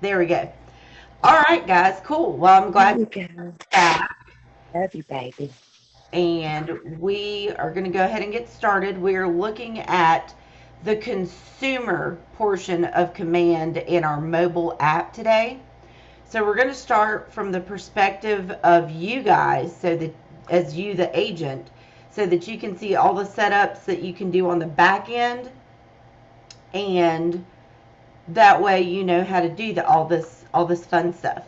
There we go. All right, guys. Cool. Well, I'm There glad you you're go. back. Love you, baby. And we are going to go ahead and get started. We're looking at the consumer portion of Command in our mobile app today. So we're going to start from the perspective of you guys, so that as you, the agent, so that you can see all the setups that you can do on the back end, and that way you know how to do all this fun stuff.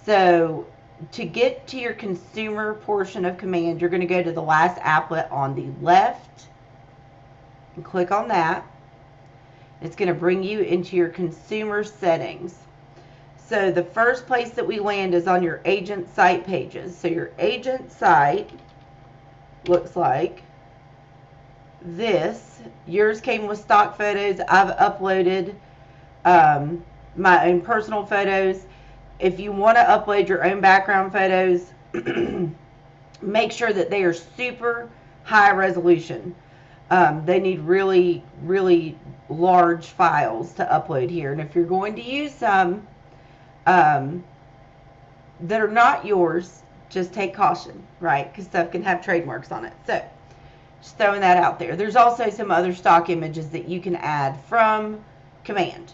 So to get to your consumer portion of Command, you're going to go to the last applet on the left and click on that. It's going to bring you into your consumer settings. So the first place that we land is on your agent site pages. So your agent site looks like this. Yours came with stock photos. I've uploaded my own personal photos. If you want to upload your own background photos, make sure that they are super high resolution. They need really, really large files to upload here. And if you're going to use some um, that are not yours, just take caution, right? Because stuff can have trademarks on it. So, just throwing that out there. There's also some other stock images that you can add from Command.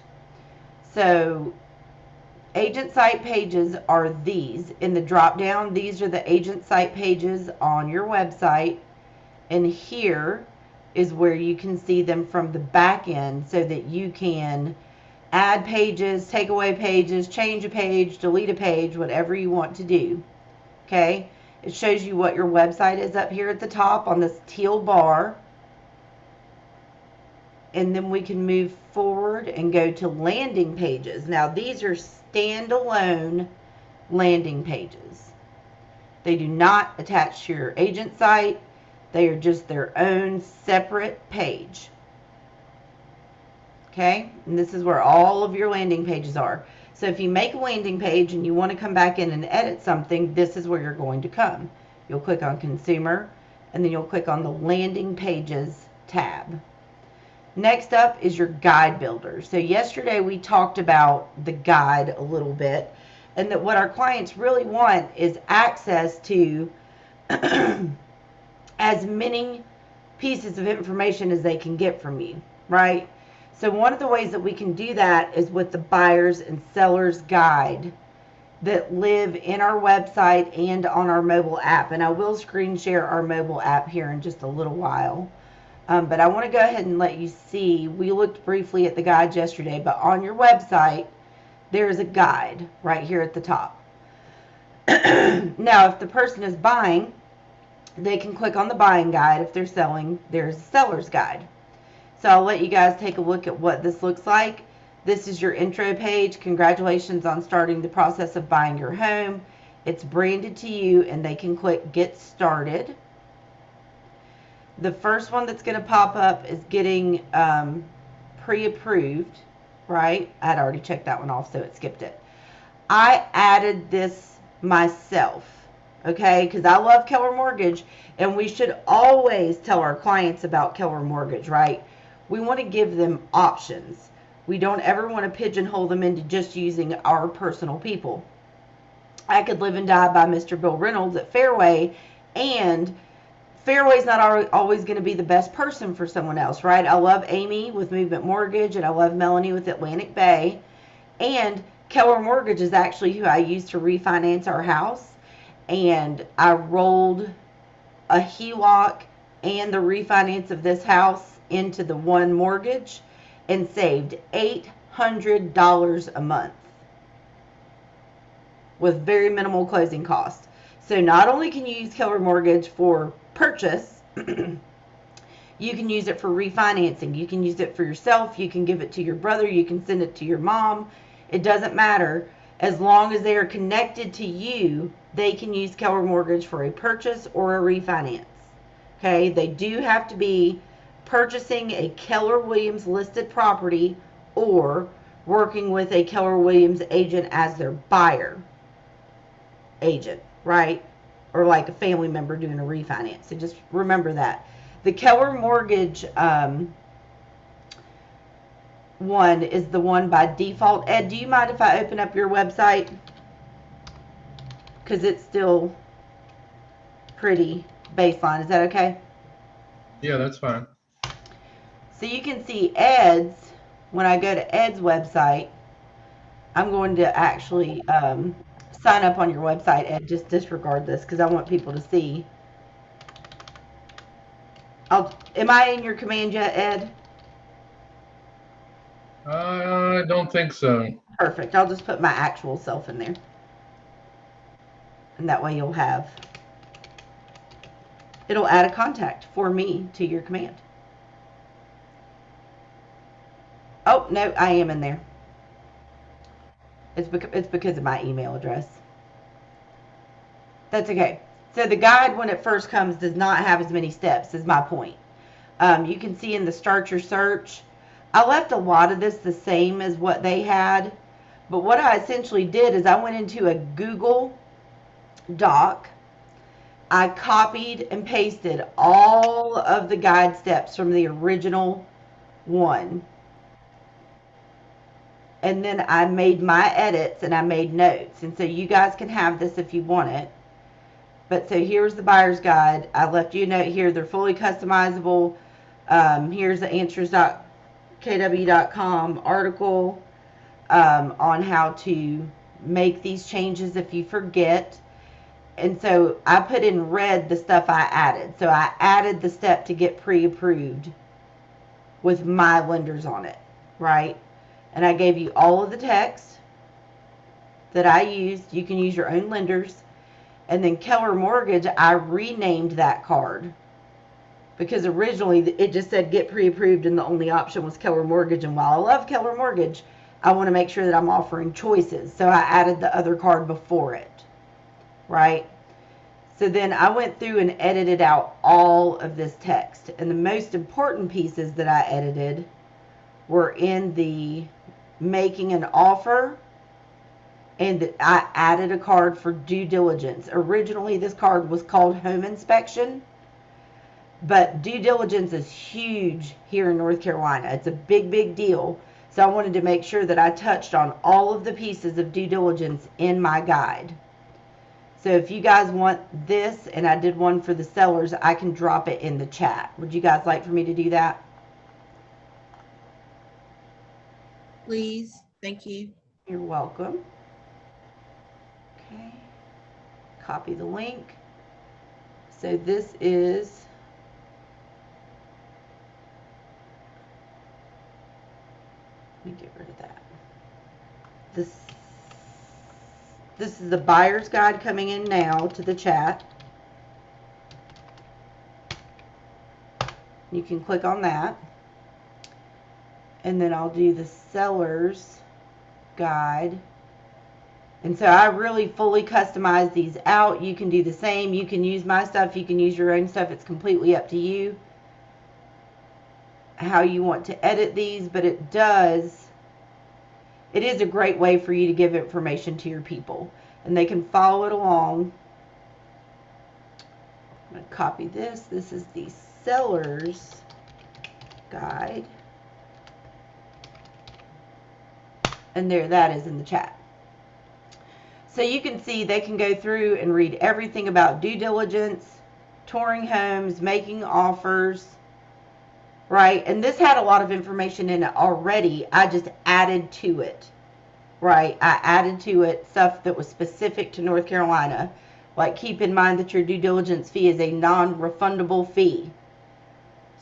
So, agent site pages are these. In the drop down, these are the agent site pages on your website. And here is where you can see them from the back end so that you can add pages, take away pages, change a page, delete a page, whatever you want to do. Okay? It shows you what your website is up here at the top on this teal bar. And then we can move forward and go to landing pages. Now, these are standalone landing pages. They do not attach to your agent site. They are just their own separate page. Okay? And this is where all of your landing pages are. So if you make a landing page and you want to come back in and edit something, this is where you're going to come. You'll click on Consumer, and then you'll click on the Landing Pages tab. Next up is your guide builder. So yesterday we talked about the guide a little bit, and that what our clients really want is access to as many pieces of information as they can get from you, right? So one of the ways that we can do that is with the buyer's and seller's guide that live in our website and on our mobile app. And I will screen share our mobile app here in just a little while. But I want to go ahead and let you see. We looked briefly at the guides yesterday, but on your website, there is a guide right here at the top. Now, if the person is buying, they can click on the buying guide. If they're selling, there's a seller's guide. So I'll let you guys take a look at what this looks like. This is your intro page. Congratulations on starting the process of buying your home. It's branded to you, and they can click Get Started. The first one that's going to pop up is getting pre-approved, right? I had already checked that one off, so it skipped it. I added this myself, okay, because I love Keller Mortgage, and we should always tell our clients about Keller Mortgage, right? We want to give them options. We don't ever want to pigeonhole them into just using our personal people. I could live and die by Mr. Bill Reynolds at Fairway, and Fairway's not always going to be the best person for someone else, right? I love Amy with Movement Mortgage, and I love Melanie with Atlantic Bay, and Keller Mortgage is actually who I used to refinance our house, and I rolled a HELOC and the refinance of this house into the one mortgage and saved $800 a month with very minimal closing costs. So not only can you use Keller Mortgage for purchase, you can use it for refinancing. You can use it for yourself. You can give it to your brother. You can send it to your mom. It doesn't matter. As long as they are connected to you, they can use Keller Mortgage for a purchase or a refinance. Okay, they do have to be purchasing a Keller Williams listed property or working with a Keller Williams agent as their buyer agent, right? Or like a family member doing a refinance. So just remember that. The Keller Mortgage one is the one by default. Ed, do you mind if I open up your website? Because it's still pretty baseline. Is that okay? Yeah, that's fine. So you can see Ed's, when I go to Ed's website, I'm going to actually sign up on your website, Ed. Just disregard this because I want people to see. Am I in your command yet, Ed? I don't think so. Perfect. I'll just put my actual self in there. And that way it'll add a contact for me to your command. Oh, no, I am in there. It's because of my email address. That's okay. So the guide, when it first comes, does not have as many steps, is my point. You can see in the start your search, I left a lot of this the same as what they had. But what I essentially did is I went into a Google Doc. I copied and pasted all of the guide steps from the original one. And then I made my edits and I made notes. And so you guys can have this if you want it. But so here's the buyer's guide. I left you a note here. They're fully customizable. Here's the answers.kw.com article on how to make these changes if you forget. And so I put in red the stuff I added. So I added the step to get pre-approved with my lenders on it, right? And I gave you all of the text that I used. You can use your own lenders. And then Keller Mortgage, I renamed that card because originally it just said get pre-approved and the only option was Keller Mortgage. And while I love Keller Mortgage, I want to make sure that I'm offering choices. So I added the other card before it, right? So then I went through and edited out all of this text. And the most important pieces that I edited were in the making an offer, and I added a card for due diligence. Originally, this card was called home inspection, but due diligence is huge here in North Carolina. It's a big, big deal. So I wanted to make sure that I touched on all of the pieces of due diligence in my guide. So if you guys want this, and I did one for the sellers, I can drop it in the chat. Would you guys like for me to do that? Please. Thank you. You're welcome. Okay. Copy the link. So this is let me get rid of that. This is the buyer's guide coming in now to the chat. You can click on that. And then I'll do the seller's guide. And so I really fully customize these out. You can do the same. You can use my stuff. You can use your own stuff. It's completely up to you how you want to edit these, but it is a great way for you to give information to your people, and they can follow it along. I'm going to copy this. This is the seller's guide. And there, that is in the chat. So you can see they can go through and read everything about due diligence, touring homes, making offers, right? And this had a lot of information in it already. I just added to it, right? I added to it stuff that was specific to North Carolina. Like, keep in mind that your due diligence fee is a non-refundable fee.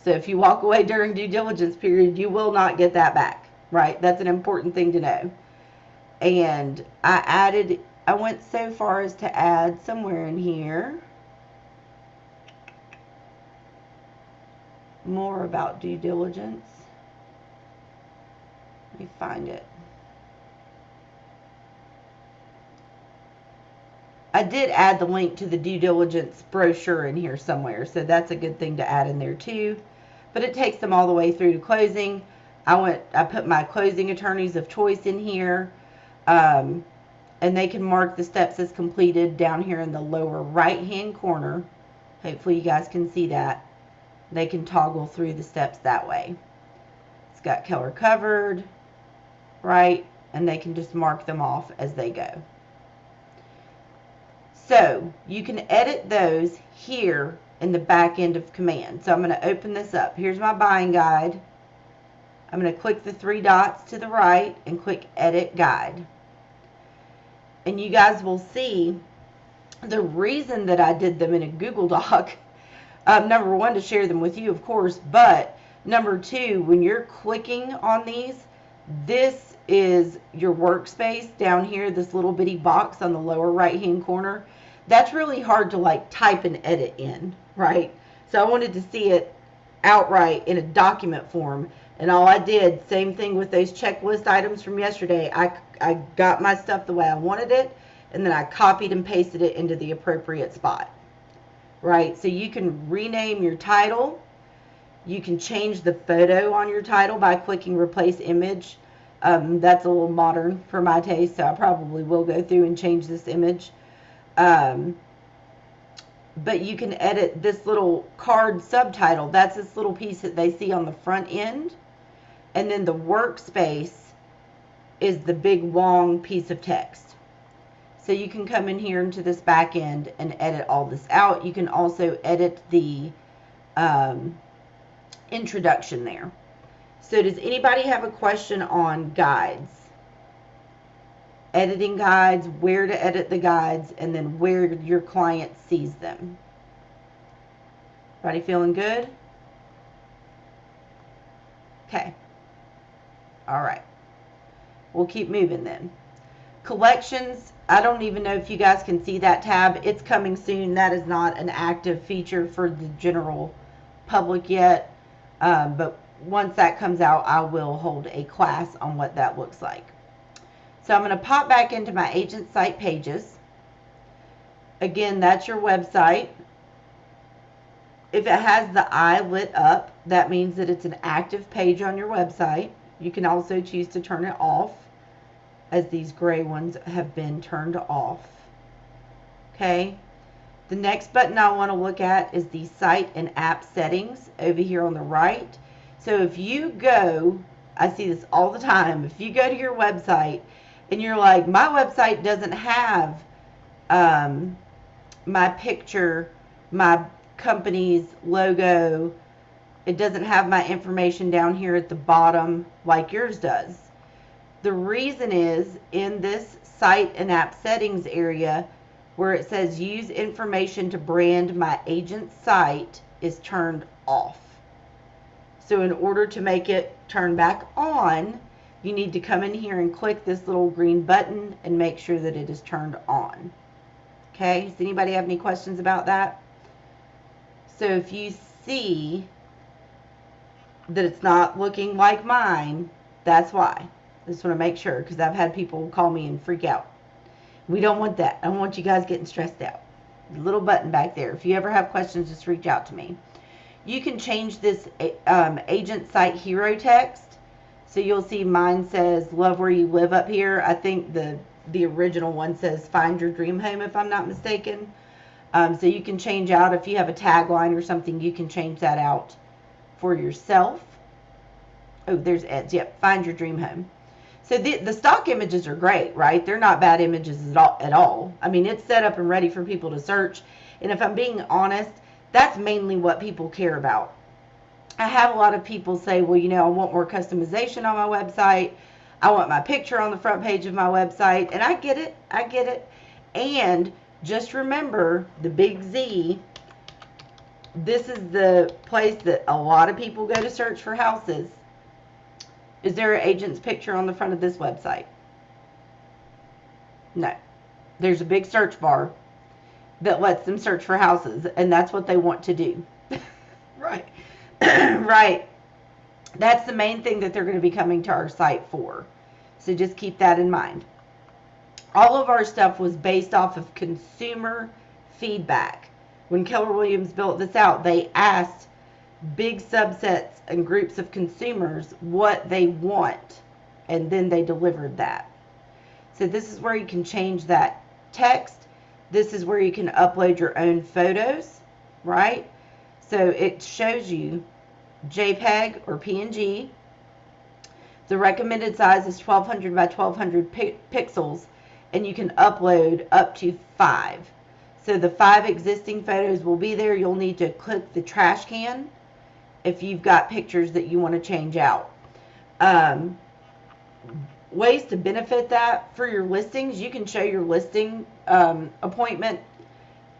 So if you walk away during due diligence period, you will not get that back, right? That's an important thing to know. And I went so far as to add somewhere in here more about due diligence. Let me find it. I did add the link to the due diligence brochure in here somewhere, so that's a good thing to add in there too. But it takes them all the way through to closing. I put my closing attorneys of choice in here, and they can mark the steps as completed down here in the lower right hand corner. Hopefully you guys can see that. They can toggle through the steps that way. It's got color covered, right? And they can just mark them off as they go. So you can edit those here in the back end of command. So I'm going to open this up. Here's my buying guide. I'm going to click the 3 dots to the right and click edit guide. And you guys will see the reason that I did them in a Google Doc. Number one, to share them with you, of course, but number two, when you're clicking on these, this is your workspace down here, this little bitty box on the lower right hand corner. That's really hard to like type and edit in, right? So I wanted to see it outright in a document form, and all I did, same thing with those checklist items from yesterday, I got my stuff the way I wanted it, and then I copied and pasted it into the appropriate spot, right? So you can rename your title. You can change the photo on your title by clicking replace image. That's a little modern for my taste, so I probably will go through and change this image. But you can edit this little card subtitle. That's this little piece that they see on the front end. And then the workspace is the big long piece of text. So you can come in here into this back end and edit all this out. You can also edit the introduction there. So does anybody have a question on guides? Editing guides, where to edit the guides, and then where your client sees them. Everybody feeling good? Okay. All right. We'll keep moving then. Collections, I don't even know if you guys can see that tab. It's coming soon. That is not an active feature for the general public yet. But once that comes out, I will hold a class on what that looks like. So I'm going to pop back into my agent site pages. Again, that's your website. If it has the eye lit up, that means that it's an active page on your website. You can also choose to turn it off, as these gray ones have been turned off. Okay. The next button I want to look at is the site and app settings over here on the right. So if you go, I see this all the time, if you go to your website and you're like, my website doesn't have my picture, my company's logo, it doesn't have my information down here at the bottom like yours does. The reason is in this site and app settings area where it says use information to brand my agent's site is turned off. So in order to make it turn back on, you need to come in here and click this little green button and make sure that it is turned on. Okay, does anybody have any questions about that? So if you see that it's not looking like mine, that's why. I just want to make sure, because I've had people call me and freak out. We don't want that. I don't want you guys getting stressed out. The little button back there. If you ever have questions, just reach out to me. You can change this agent site hero text. So you'll see mine says, love where you live up here. I think the original one says, find your dream home, if I'm not mistaken. So you can change out, if you have a tagline or something, you can change that out for yourself. Oh, there's Ed's. Yep, find your dream home. So the stock images are great, right? They're not bad images at all. I mean, it's set up and ready for people to search. And if I'm being honest, that's mainly what people care about. I have a lot of people say, well, you know, I want more customization on my website. I want my picture on the front page of my website. And I get it. I get it. And just remember, the big Z, this is the place that a lot of people go to search for houses. Is there an agent's picture on the front of this website? No. There's a big search bar that lets them search for houses, and that's what they want to do. Right. Right. That's the main thing that they're going to be coming to our site for. So just keep that in mind. All of our stuff was based off of consumer feedback. When Keller Williams built this out, they asked big subsets and groups of consumers what they want, and then they delivered that. So this is where you can change that text. This is where you can upload your own photos, right? So it shows you JPEG or PNG, The recommended size is 1200 by 1200 pixels, and you can upload up to 5. So the 5 existing photos will be there. You'll need to click the trash can if you've got pictures that you want to change out. Ways to benefit that for your listings, you can show your listing appointment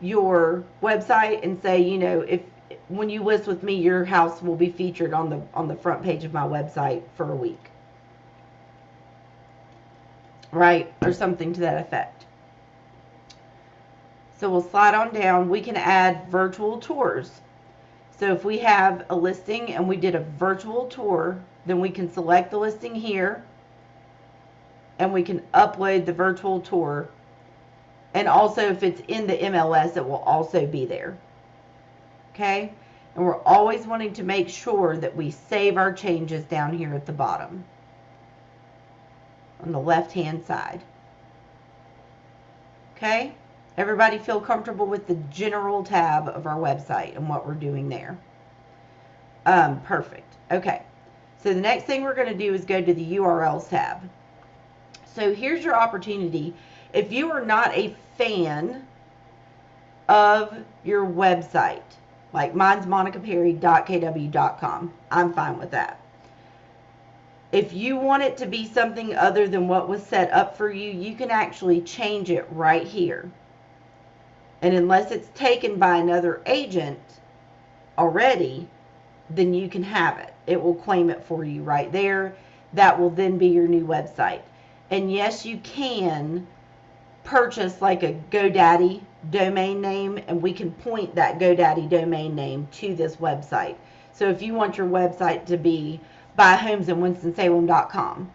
your website and say, you know, if when you list with me, your house will be featured on the front page of my website for a week, right? Or something to that effect. So we'll slide on down. We can add virtual tours. So if we have a listing and we did a virtual tour, then we can select the listing here and we can upload the virtual tour. And also if it's in the MLS, it will also be there. Okay? And we're always wanting to make sure that we save our changes down here at the bottom on the left-hand side. Okay? Everybody feel comfortable with the general tab of our website and what we're doing there? Perfect. Okay. So the next thing we're going to do is go to the URLs tab. So here's your opportunity. If you are not a fan of your website, like mine's monicaperry.kw.com, I'm fine with that. If you want it to be something other than what was set up for you, you can actually change it right here. And unless it's taken by another agent already, then you can have it. It will claim it for you right there. That will then be your new website. And yes, you can purchase like a GoDaddy domain name, and we can point that GoDaddy domain name to this website. So if you want your website to be buyhomesinwinstonsalem.com,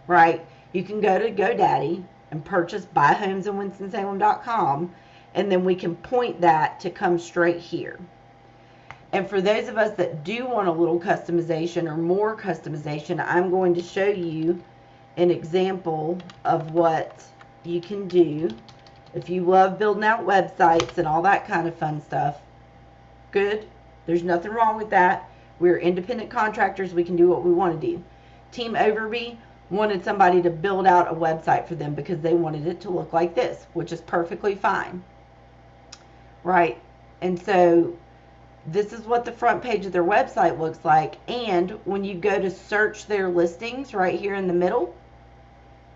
right? You can go to GoDaddy and purchase buyhomesinwinstonsalem.com, and then we can point that to come straight here. And for those of us that do want a little customization or more customization, I'm going to show you an example of what you can do. If you love building out websites and all that kind of fun stuff, good. There's nothing wrong with that. We're independent contractors. We can do what we want to do. Team Overby wanted somebody to build out a website for them because they wanted it to look like this, which is perfectly fine. Right? And so this is what the front page of their website looks like. And when you go to search their listings right here in the middle,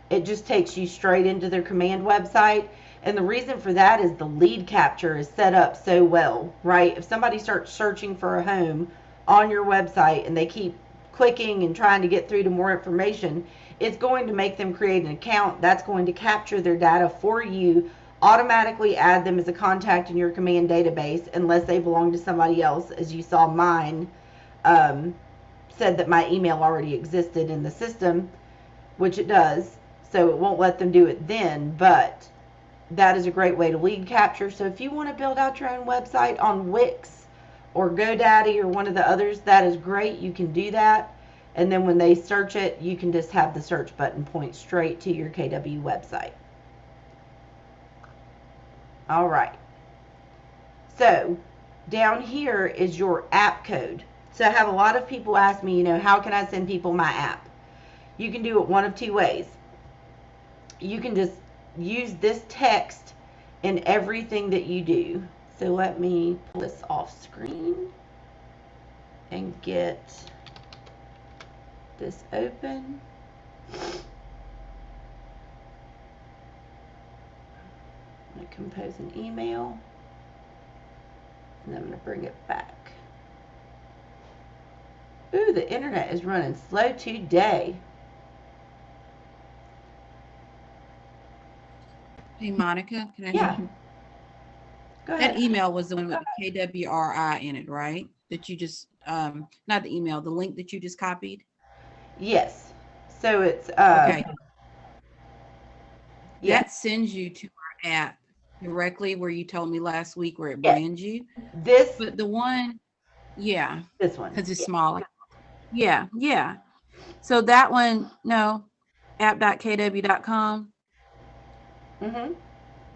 it just takes you straight into their command website. And the reason for that is the lead capture is set up so well, right? If somebody starts searching for a home on your website and they keep clicking and trying to get through to more information, it's going to make them create an account. That's going to capture their data for you, automatically add them as a contact in your command database unless they belong to somebody else. As you saw, mine said that my email already existed in the system, which it does. So it won't let them do it then, but that is a great way to lead capture. So if you want to build out your own website on Wix or GoDaddy or one of the others, that is great. You can do that. And then when they search it, you can just have the search button point straight to your KW website. All right. So down here is your app code. So I have a lot of people ask me, you know, how can I send people my app? You can do it one of two ways. You can just use this text in everything that you do. So let me pull this off screen and get this open. I'm going to compose an email and I'm going to bring it back. Ooh, the internet is running slow today. Hey, Monica, can I Yeah. help you? Go ahead. That email was the one with the KWRI in it, right? That you just, not the email, the link that you just copied? Yes. So it's Okay. yeah. That sends you to our app directly where you told me last week where it Yeah. brands you. This But the one, yeah, this one. because it's smaller. Yeah, yeah. So that one, no, app.kw.com. Mhm. And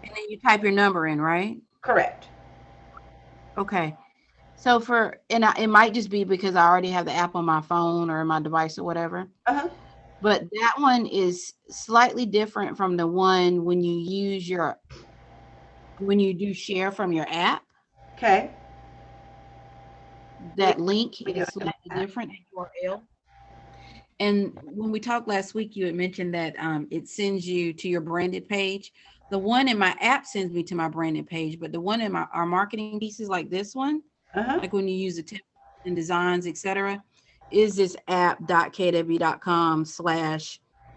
then you type your number in, right? Correct. Okay. So it might just be because I already have the app on my phone or my device or whatever. Uh-huh. But that one is slightly different from the one when you do share from your app. Okay. That link We do is it in slightly the app. different in URL. And when we talked last week, you had mentioned that it sends you to your branded page. The one in my app sends me to my branded page, but the one in our marketing pieces, like this one, Uh-huh. like when you use the templates and designs, etc., is this app.kw.com/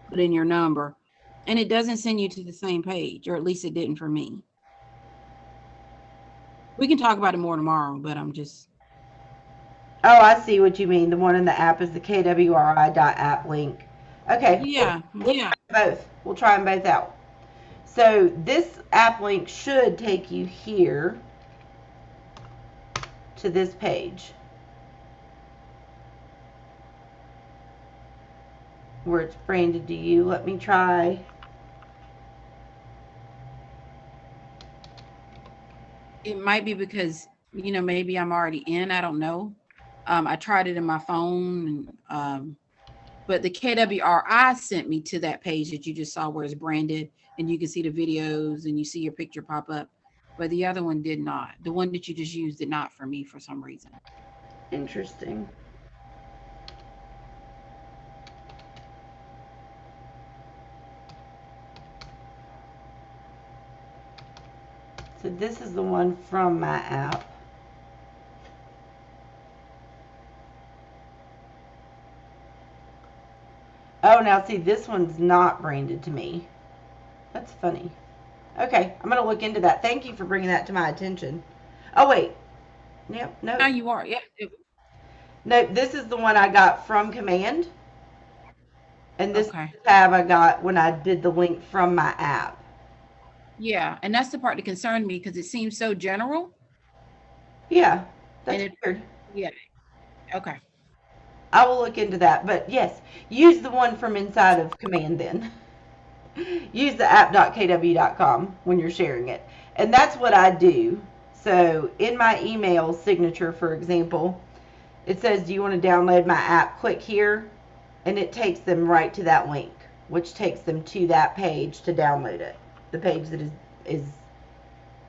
put in your number, and it doesn't send you to the same page, or at least it didn't for me. We can talk about it more tomorrow, but I'm just. Oh, I see what you mean. The one in the app is the kwri.app link. Okay. Yeah, yeah. Both. We'll try them both out. So this app link should take you here to this page where it's branded to you. Let me try. It might be because, maybe I'm already in. I don't know. I tried it in my phone, but the KWRI sent me to that page that you just saw where it's branded and you can see the videos and you see your picture pop up. But the other one did not. The one that you just used did not for me for some reason. Interesting. So this is the one from my app. Oh, now see, this one's not branded to me. That's funny. Okay, I'm going to look into that. Thank you for bringing that to my attention. Oh, wait. Yep, no. Now you are, yeah. No, this is the one I got from Command. And this Okay. is the tab I got when I did the link from my app. Yeah, and that's the part that concerned me because it seems so general. Yeah, that's And weird. yeah, okay. I will look into that. But yes, use the one from inside of Command then. Use the app.kw.com when you're sharing it. And that's what I do. So in my email signature, for example, it says, do you want to download my app? Click here, and it takes them right to that link, which takes them to that page to download it, the page that is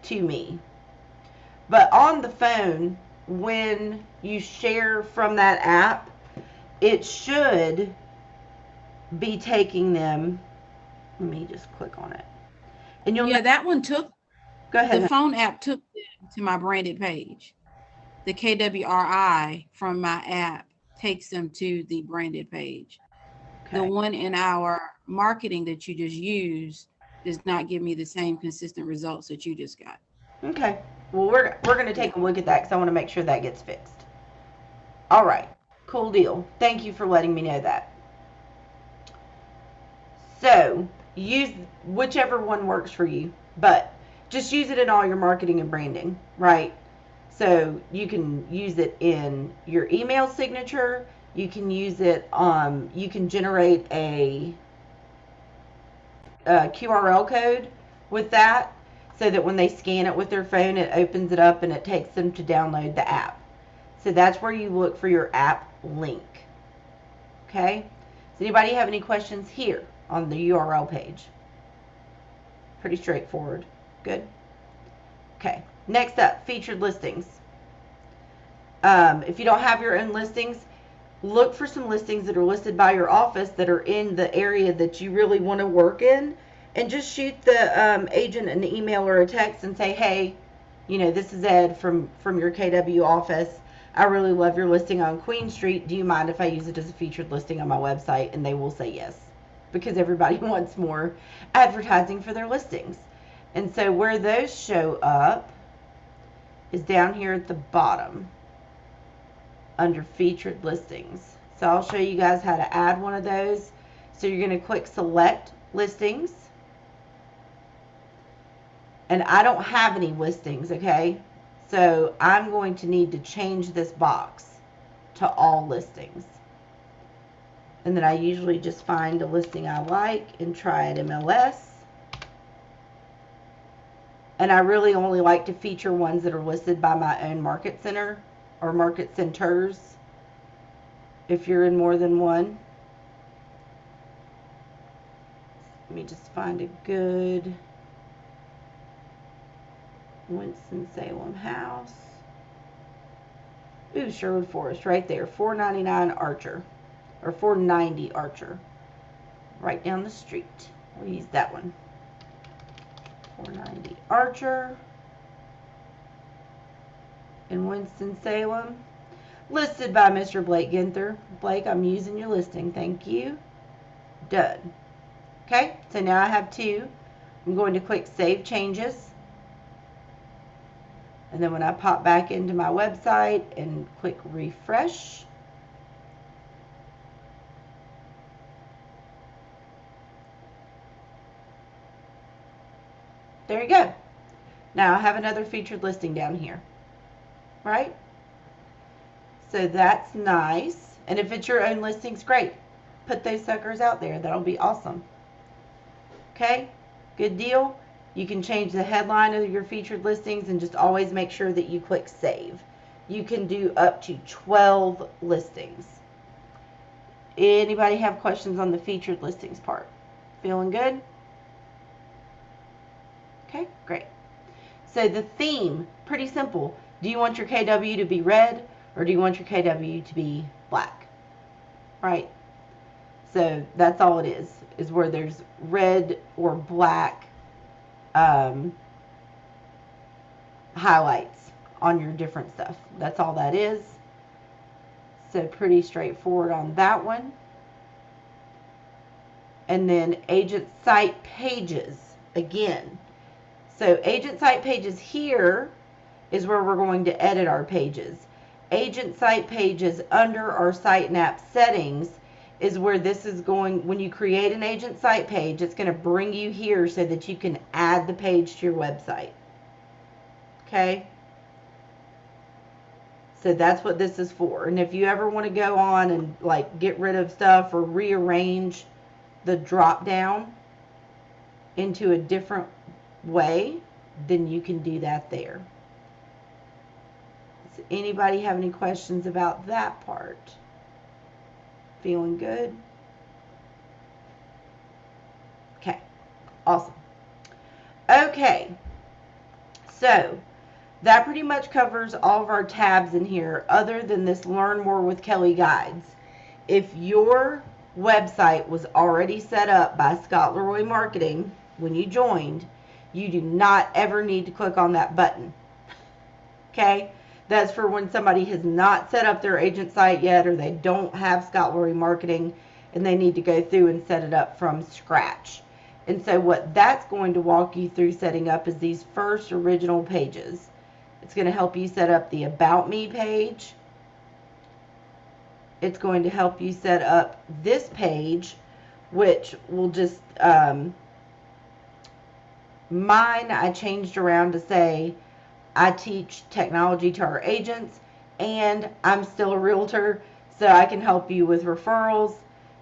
to me. But on the phone, when you share from that app, it should be taking them. Let me just click on it. And you'll Yeah, that one took go the ahead. phone app took them to my branded page. The KWRI from my app takes them to the branded page. The Okay. one in our marketing that you just used does not give me the same consistent results that you just got. Okay. Well, we're going to take a look at that because I want to make sure that gets fixed. All right. Cool deal. Thank you for letting me know that. So use whichever one works for you, but just use it in all your marketing and branding, right? So you can use it in your email signature. You can use it. You can generate a QRL code with that, so that when they scan it with their phone, it opens it up and it takes them to download the app. So that's where you look for your app link. Okay. Does anybody have any questions here on the URL page? Pretty straightforward. Good. Okay. Next up, featured listings. If you don't have your own listings, look for some listings that are listed by your office that are in the area that you really want to work in, and just shoot the agent an email or a text and say, hey, this is Ed from your KW office. I really love your listing on Queen Street. Do you mind if I use it as a featured listing on my website? And they will say yes, because everybody wants more advertising for their listings. And so where those show up is down here at the bottom under featured listings. So I'll show you guys how to add one of those. So you're going to click select listings. And I don't have any listings, okay? So I'm going to need to change this box to all listings. And then I usually just find a listing I like and try it MLS. And I really only like to feature ones that are listed by my own market center or market centers if you're in more than one. Let me just find a good Winston-Salem house. Ooh, Sherwood Forest, right there. $4.99 Archer, or $4.90 Archer, right down the street. We'll use that one. $4.90 Archer in Winston-Salem. Listed by Mr. Blake Ginther. Blake, I'm using your listing. Thank you. Done. Okay, so now I have 2. I'm going to click Save Changes. And then when I pop back into my website and click Refresh, there you go. Now I have another featured listing down here, right? So that's nice. And if it's your own listings, great. Put those suckers out there. That'll be awesome. Okay, good deal. You can change the headline of your featured listings and just always make sure that you click Save. You can do up to 12 listings. Anybody have questions on the featured listings part? Feeling good? Okay, great. So the theme, pretty simple. Do you want your KW to be red or do you want your KW to be black? Right? So that's all it is where there's red or black highlights on your different stuff. That's all that is. So pretty straightforward on that one. And then agent site pages again. So agent site pages here is where we're going to edit our pages. Agent site pages under our site and app settings is where this is going. When you create an agent site page, it's going to bring you here so that you can add the page to your website. Okay? So that's what this is for. And if you ever want to go on and like get rid of stuff or rearrange the drop down into a different way, then you can do that there. Does anybody have any questions about that part? Feeling good? Okay, awesome. Okay, so that pretty much covers all of our tabs in here other than this Learn More with Kelly guides. If your website was already set up by Scott Leroy Marketing when you joined, you do not ever need to click on that button. Okay? That's for when somebody has not set up their agent site yet or they don't have Scott Leroy Marketing and they need to go through and set it up from scratch. And so what that's going to walk you through setting up is these first original pages. It's going to help you set up the About Me page. It's going to help you set up this page, which will just, mine I changed around to say, I teach technology to our agents and I'm still a realtor, so I can help you with referrals.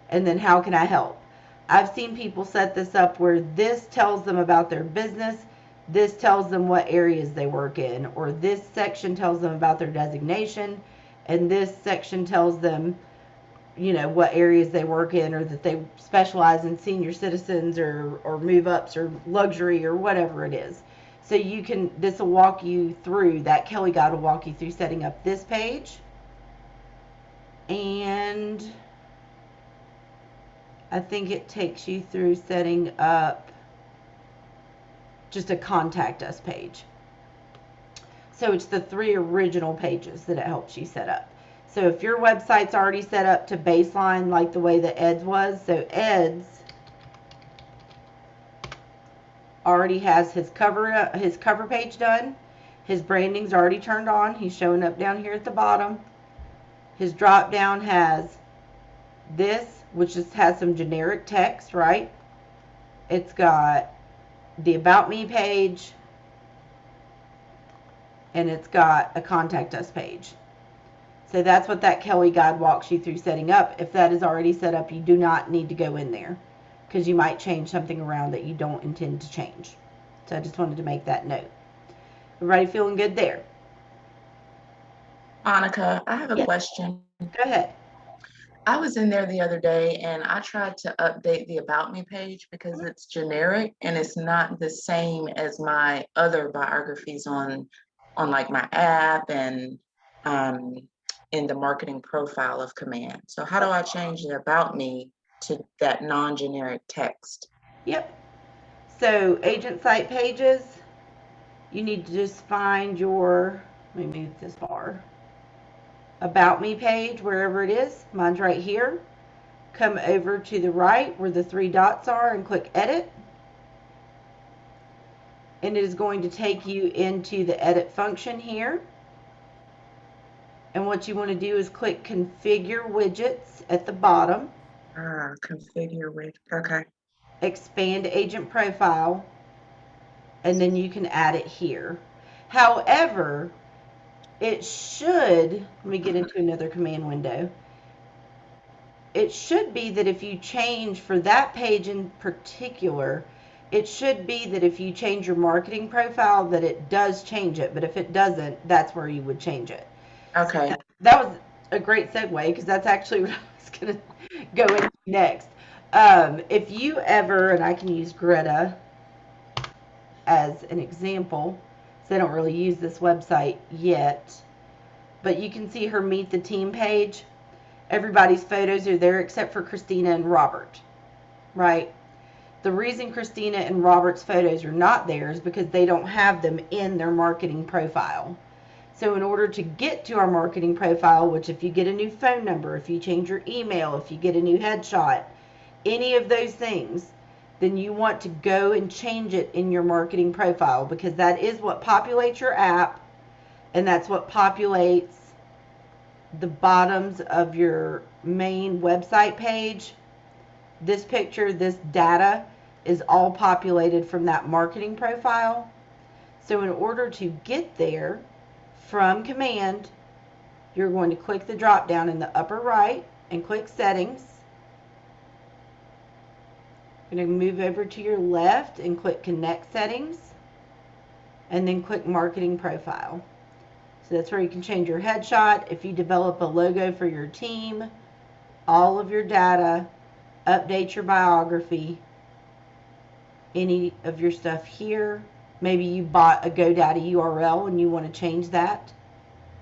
And then how can I help? I've seen people set this up where this tells them about their business, this tells them what areas they work in, or this section tells them about their designation, and this section tells them, you know, what areas they work in, or that they specialize in senior citizens or move ups or luxury or whatever it is. So you can, this will walk you through, that Kelly guide will walk you through setting up this page. And I think it takes you through setting up just a contact us page. So it's the 3 original pages that it helps you set up. So if your website's already set up to baseline like the way that Ed's was, so Ed's already has his cover page done. His branding's already turned on. He's showing up down here at the bottom. His drop down has this, which just has some generic text, right? It's got the About Me page, and it's got a Contact Us page. So that's what that Kelly guide walks you through setting up. If that is already set up, you do not need to go in there because you might change something around that you don't intend to change. So I just wanted to make that note. Everybody feeling good there? Monica, I have a Yes. question. Go ahead. I was in there the other day and I tried to update the About Me page because it's generic and it's not the same as my other biographies on like my app and um, in the marketing profile of Command. So how do I change the About Me to that non-generic text? Yep. So agent site pages, you need to just find your, let me move this far, About Me page, wherever it is. Mine's right here. Come over to the right where the three dots are and click edit. And it is going to take you into the edit function here. And what you want to do is click configure widgets at the bottom. Configure with, okay. Expand agent profile, and then you can add it here. However, it should, let me get into another command window. It should be that if you change for that page in particular, it should be that if you change your marketing profile that it does change it, but if it doesn't, that's where you would change it. Okay. That was a great segue because that's actually what I was going to go into next. If you ever, and I can use Greta as an example, so I don't really use this website yet, but you can see her Meet the Team page. Everybody's photos are there except for Christina and Robert, right? The reason Christina and Robert's photos are not there is because they don't have them in their marketing profile. So in order to get to our marketing profile, which if you get a new phone number, if you change your email, if you get a new headshot, any of those things, then you want to go and change it in your marketing profile because that is what populates your app and that's what populates the bottoms of your main website page. This picture, this data is all populated from that marketing profile. So in order to get there from Command, you're going to click the drop down in the upper right and click Settings. You're going to move over to your left and click Connect Settings and then click Marketing Profile. So that's where you can change your headshot. If you develop a logo for your team, all of your data, update your biography, any of your stuff here. Maybe you bought a GoDaddy URL and you want to change that.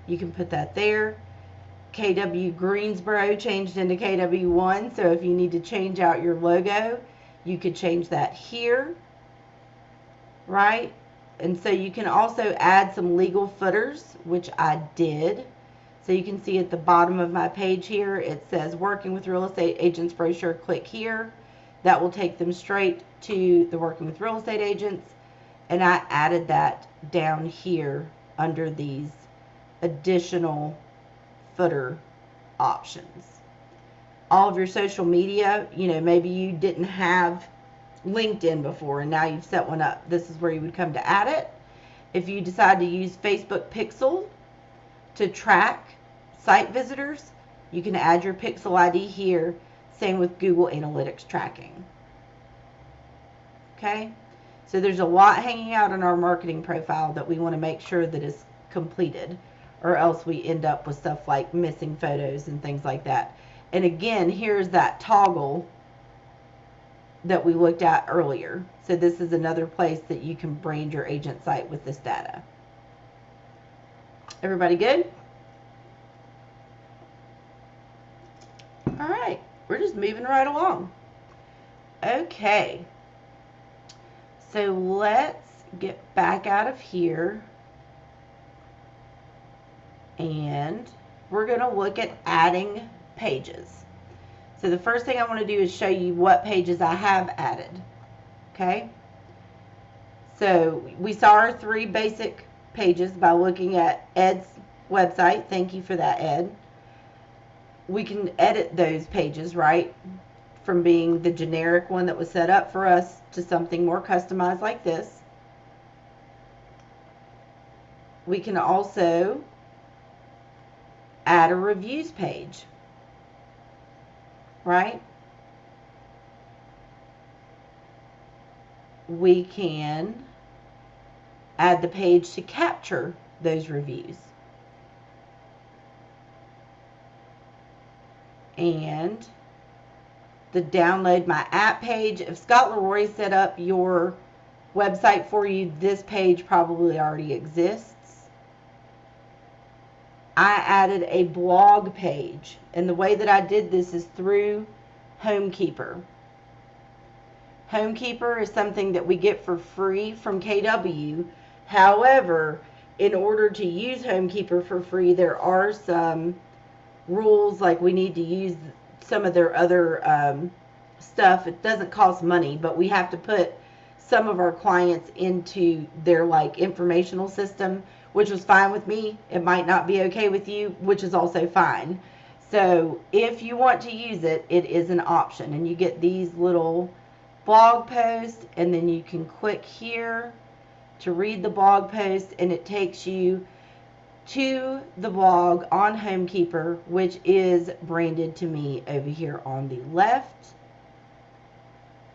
You can put that there. KW Greensboro changed into KW1, so if you need to change out your logo, you could change that here, right? And so you can also add some legal footers, which I did. So you can see at the bottom of my page here, it says Working with Real Estate Agents brochure. Click here. That will take them straight to the Working with Real Estate Agents. And I added that down here under these additional footer options. All of your social media, maybe you didn't have LinkedIn before and now you've set one up. This is where you would come to add it. If you decide to use Facebook Pixel to track site visitors, you can add your Pixel ID here. Same with Google Analytics tracking. Okay, so there's a lot hanging out in our marketing profile that we want to make sure that is completed, or else we end up with stuff like missing photos and things like that. And again, here's that toggle that we looked at earlier. So this is another place that you can brand your agent site with this data. Everybody good? All right, we're just moving right along. Okay, so let's get back out of here and we're going to look at adding pages. So the first thing I want to do is show you what pages I have added. Okay, so we saw our 3 basic pages by looking at Ed's website. Thank you for that, Ed. We can edit those pages, right? From being the generic one that was set up for us to something more customized like this. We can also add a reviews page, right? We can add the page to capture those reviews. and the download my app page. If Scott Leroy set up your website for you, this page probably already exists. I added a blog page, and the way that I did this is through Homekeeper. Homekeeper is something that we get for free from KW. However, in order to use Homekeeper for free, there are some rules, like we need to use some of their other stuff. It doesn't cost money, but we have to put some of our clients into their like informational system, which was fine with me. It might not be okay with you, which is also fine. So if you want to use it, it is an option, and you get these little blog posts, and then you can click here to read the blog post, and it takes you to the blog on Homekeeper, which is branded to me over here on the left.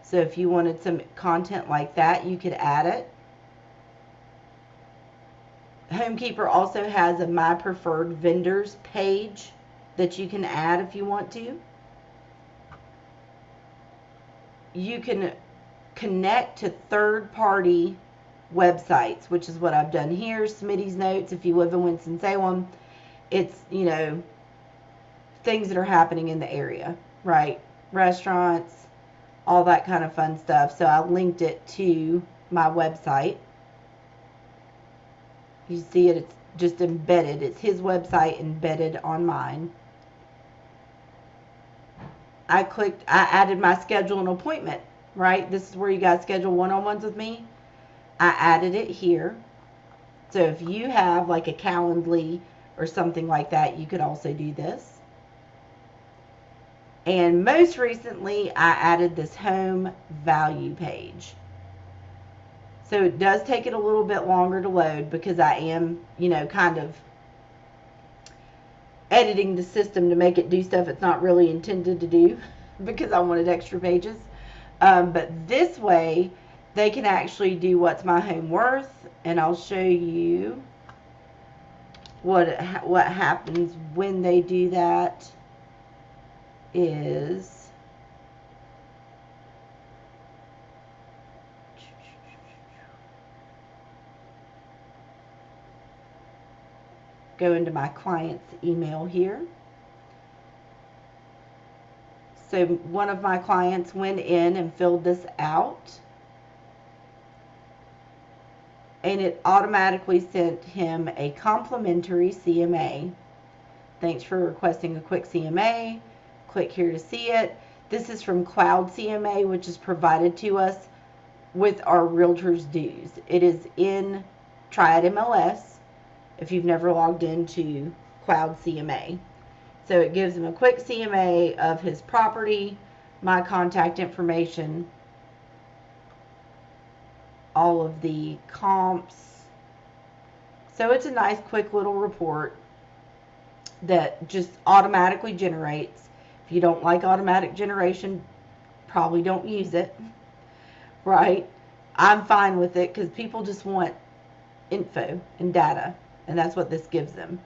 So if you wanted some content like that, you could add it. Homekeeper also has a My Preferred Vendors page that you can add if you want to. You can connect to third-party websites, which is what I've done here. Smitty's Notes, if you live in Winston-Salem, it's, you know, things that are happening in the area, right? Restaurants, all that kind of fun stuff. So I linked it to my website. You see it, it's just embedded. It's his website embedded on mine. I added my schedule an appointment, right? This is where you guys schedule one-on-ones with me. I added it here. So if you have like a Calendly or something like that, you could also do this. And most recently, I added this home value page. So it does take it a little bit longer to load because I am, you know, kind of editing the system to make it do stuff it's not really intended to do because I wanted extra pages. But this way, they can actually do what's my home worth, and I'll show you what happens when they do that is go into my client's email here. So one of my clients went in and filled this out, and it automatically sent him a complimentary CMA. Thanks for requesting a quick CMA. Click here to see it. This is from Cloud CMA, which is provided to us with our realtor's dues. It is in Triad MLS if you've never logged into Cloud CMA. So it gives him a quick CMA of his property, my contact information, all of the comps. So it's a nice quick little report that just automatically generates. If you don't like automatic generation, probably don't use it, right? I'm fine with it because people just want info and data, and that's what this gives them.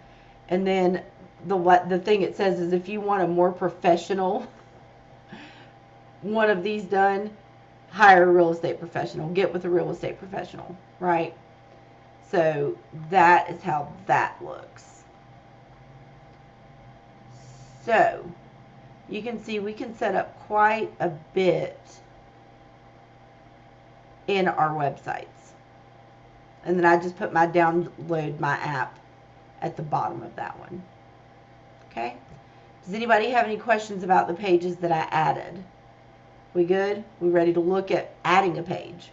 And then the thing it says is if you want a more professional one of these done, hire a real estate professional. Get with a real estate professional, right? So that is how that looks. So you can see we can set up quite a bit in our websites. And then I just put my download my app at the bottom of that one. Okay? Does anybody have any questions about the pages that I added? We good? We ready to look at adding a page?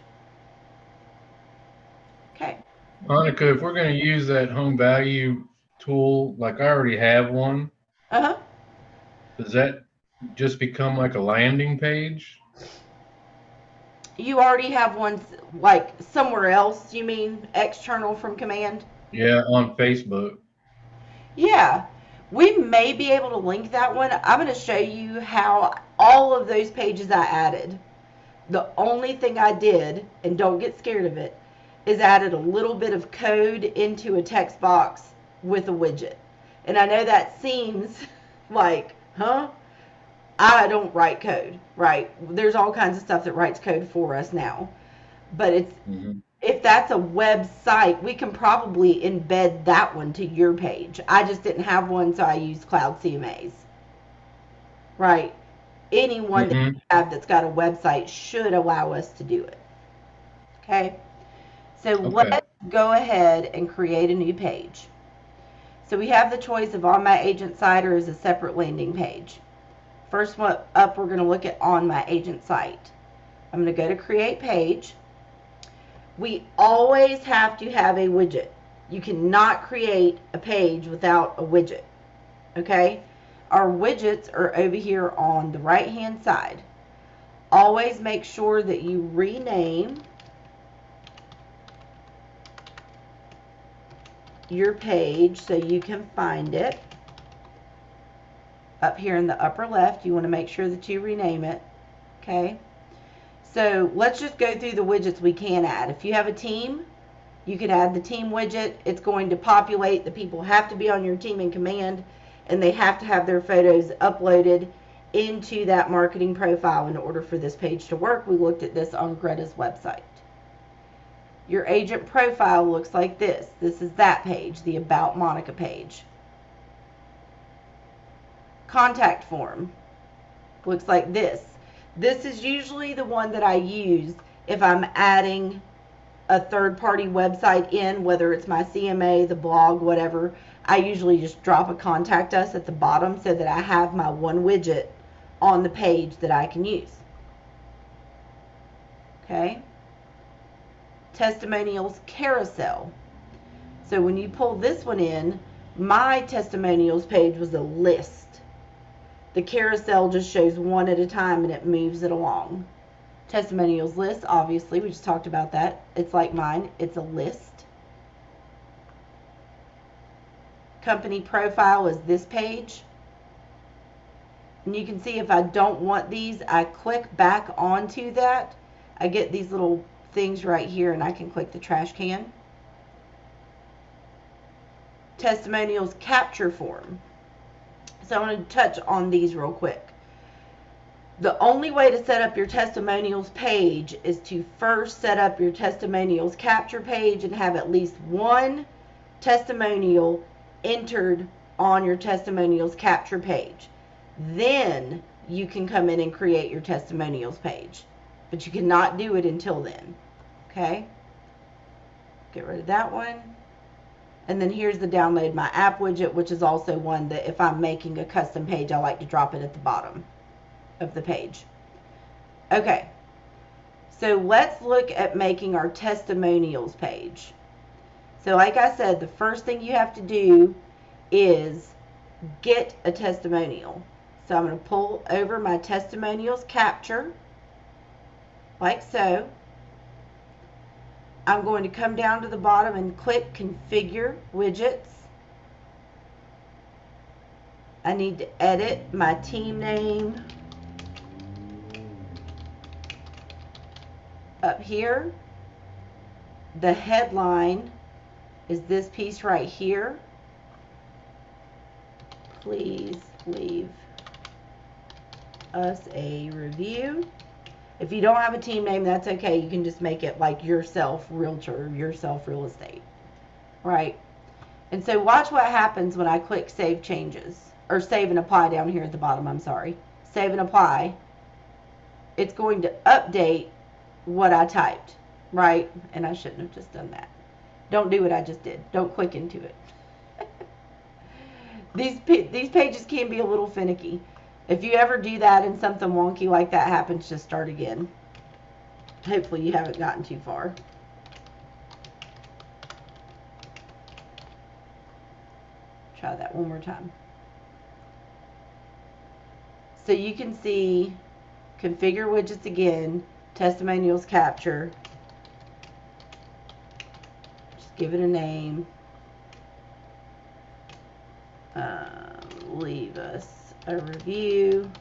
Okay. Monica, if we're going to use that home value tool, like I already have one, Uh-huh. does that just become like a landing page? You already have one like somewhere else, you mean, external from Command? Yeah, on Facebook. Yeah. We may be able to link that one. I'm going to show you how all of those pages I added. The only thing I did, and don't get scared of it, is added a little bit of code into a text box with a widget. And I know that seems like, huh? I don't write code, right? There's all kinds of stuff that writes code for us now. But Mhm. if that's a website, we can probably embed that one to your page. I just didn't have one, so I used Cloud CMAs, right? Anyone that Mhm. you have that's got a website should allow us to do it. Okay? So Okay. let's go ahead and create a new page. So we have the choice of on my agent site or as a separate landing page. First one up, we're going to look at on my agent site. I'm going to go to create page. We always have to have a widget. You cannot create a page without a widget. Okay? Our widgets are over here on the right hand side. Always make sure that you rename your page so you can find it. Up here in the upper left, you want to make sure that you rename it. Okay? So let's just go through the widgets we can add. If you have a team, you can add the team widget. It's going to populate. The people have to be on your team in command, and they have to have their photos uploaded into that marketing profile in order for this page to work. We looked at this on Greta's website. Your agent profile looks like this. This is that page, the About Monica page. Contact form looks like this. This is usually the one that I use if I'm adding a third-party website in, whether it's my CMA, the blog, whatever. I usually just drop a contact us at the bottom so that I have my one widget on the page that I can use. Okay? Testimonials carousel. So when you pull this one in, my testimonials page was a list. The carousel just shows one at a time and it moves it along. Testimonials list, obviously, we just talked about that. It's like mine, it's a list. Company profile is this page. And you can see if I don't want these, I click back onto that. I get these little things right here and I can click the trash can. Testimonials capture form. So I'm going to touch on these real quick. The only way to set up your testimonials page is to first set up your testimonials capture page and have at least one testimonial entered on your testimonials capture page. Then you can come in and create your testimonials page. But you cannot do it until then. Okay? Get rid of that one. And then here's the download my app widget, which is also one that if I'm making a custom page, I like to drop it at the bottom of the page. Okay, so let's look at making our testimonials page. So like I said, the first thing you have to do is get a testimonial. So I'm going to pull over my testimonials capture, like so. I'm going to come down to the bottom and click configure widgets. I need to edit my team name up here. The headline is this piece right here. Please leave us a review. If you don't have a team name, that's okay. You can just make it like yourself realtor, yourself real estate, right? And so watch what happens when I click save changes, or save and apply down here at the bottom, I'm sorry. Save and apply. It's going to update what I typed, right? And I shouldn't have just done that. Don't do what I just did. Don't click into it. These pages can be a little finicky. If you ever do that and something wonky like that happens, just start again. Hopefully you haven't gotten too far. Try that one more time. So you can see configure widgets again, testimonials capture. Just give it a name. Leave us a review.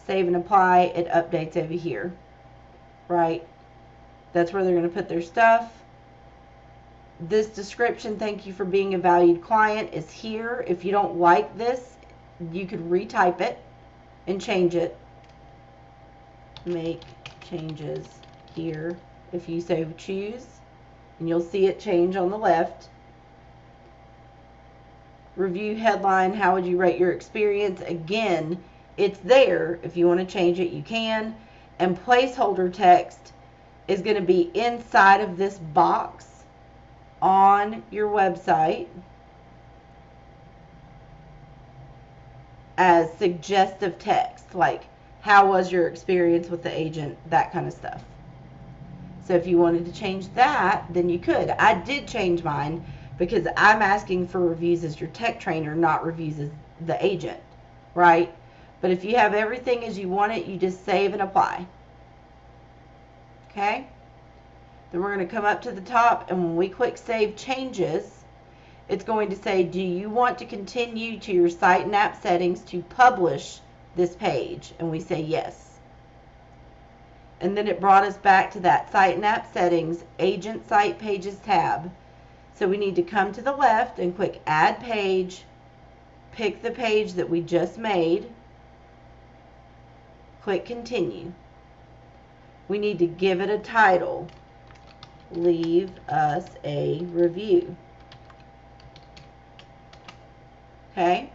Save and apply. It updates over here, right? That's where they're going to put their stuff. This description, thank you for being a valued client, is here. If you don't like this, you could retype it and change it. Make changes here if you so choose, and you'll see it change on the left. Review headline, how would you rate your experience? Again, it's there. If you want to change it, you can. And placeholder text is going to be inside of this box on your website as suggestive text, like how was your experience with the agent, that kind of stuff. So if you wanted to change that, then you could. I did change mine because I'm asking for reviews as your tech trainer, not reviews as the agent, right? But if you have everything as you want it, you just save and apply. Okay? Then we're going to come up to the top, and when we click Save Changes, it's going to say, do you want to continue to your site and app settings to publish this page? And we say yes. And then it brought us back to that site and app settings, agent site pages tab. So we need to come to the left and click Add Page, pick the page that we just made, click Continue. We need to give it a title. Leave us a review. Okay?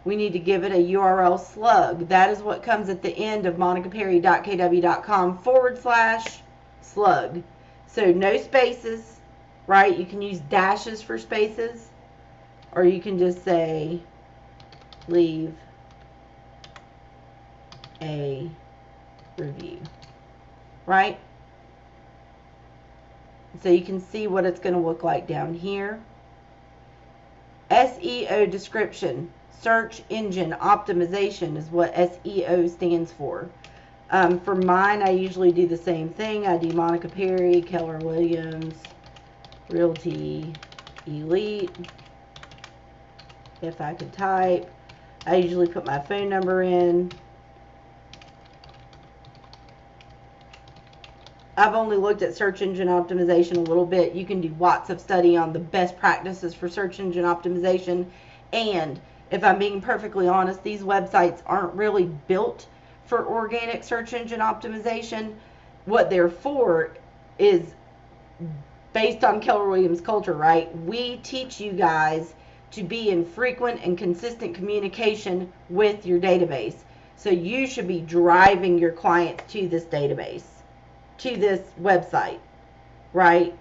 We need to give it a URL slug. That is what comes at the end of monicaperry.kw.com/slug. So no spaces, right? You can use dashes for spaces, or you can just say leave a review, right? So you can see what it's going to look like down here. SEO description, search engine optimization, is what SEO stands for. For mine, I usually do the same thing. I do Monica Perry, Keller Williams, Realty Elite. If I could type, I usually put my phone number in. I've only looked at search engine optimization a little bit. You can do lots of study on the best practices for search engine optimization. And if I'm being perfectly honest, these websites aren't really built for organic search engine optimization. What they're for is based on Keller Williams culture, right? We teach you guys to be in frequent and consistent communication with your database. So you should be driving your clients to this database, to this website, right?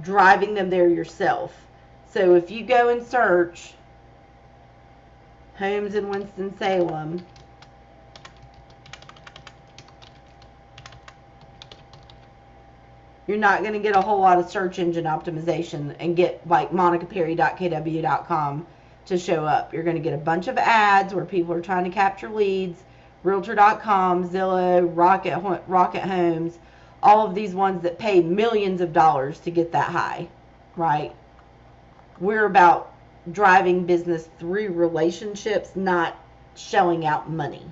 Driving them there yourself. So if you go and search homes in Winston-Salem, you're not going to get a whole lot of search engine optimization and get like monicaperry.kw.com to show up. You're going to get a bunch of ads where people are trying to capture leads, realtor.com, Zillow, Rocket Homes, all of these ones that pay millions of dollars to get that high, right? We're about driving business through relationships, not shelling out money.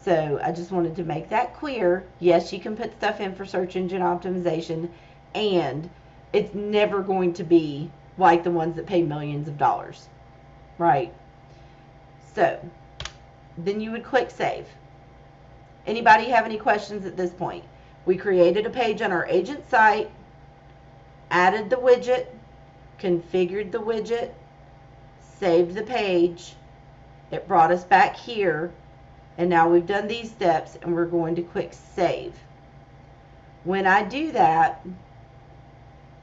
So I just wanted to make that clear. Yes, you can put stuff in for search engine optimization, and it's never going to be like the ones that pay millions of dollars, right? So then you would click Save. Anybody have any questions at this point? We created a page on our agent site, added the widget, configured the widget, saved the page. It brought us back here, and now we've done these steps, and we're going to click Save. When I do that,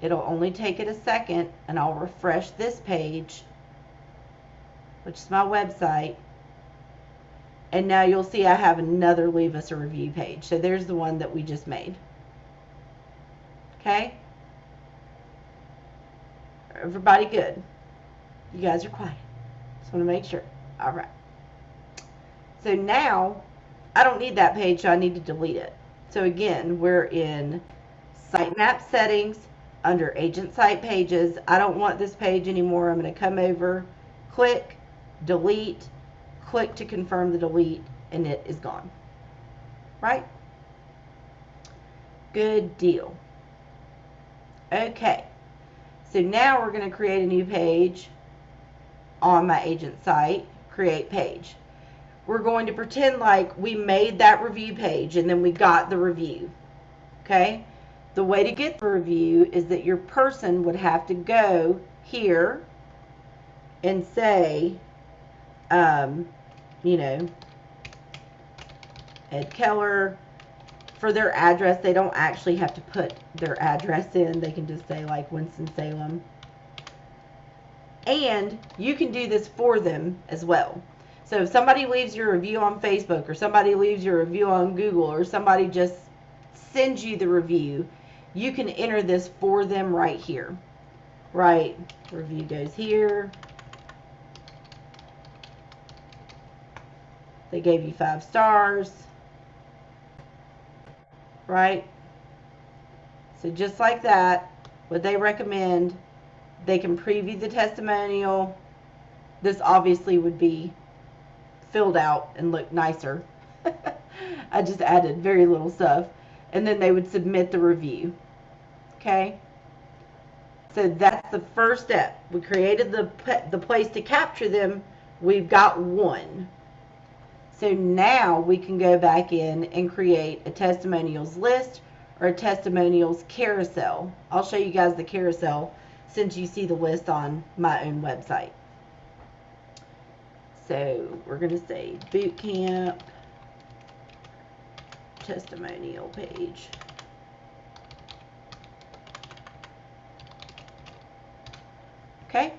it'll only take it a second, and I'll refresh this page, which is my website. And now you'll see I have another Leave Us a Review page. So there's the one that we just made. Okay? Everybody good? You guys are quiet. Just want to make sure. All right. So now, I don't need that page, so I need to delete it. So again, we're in Site Map Settings, under Agent Site Pages. I don't want this page anymore. I'm going to come over, click, delete, click to confirm the delete, and it is gone. Right? Good deal. Okay. So now we're going to create a new page on my agent site. create page. We're going to pretend like we made that review page and then we got the review. Okay? The way to get the review is that your person would have to go here and say, you know, Ed Keller. For their address, they don't actually have to put their address in. They can just say like Winston-Salem. And you can do this for them as well. So if somebody leaves your review on Facebook, or somebody leaves your review on Google, or somebody just sends you the review, you can enter this for them right here. Right? Review goes here. They gave you 5 stars. Right? So just like that, what they recommend, they can preview the testimonial. This obviously would be filled out and look nicer. I just added very little stuff. And then they would submit the review. Okay? So that's the first step. We created the place to capture them. We've got one. So now we can go back in and create a testimonials list or a testimonials carousel. I'll show you guys the carousel since you see the list on my own website. So we're going to say boot camp testimonial page. Okay.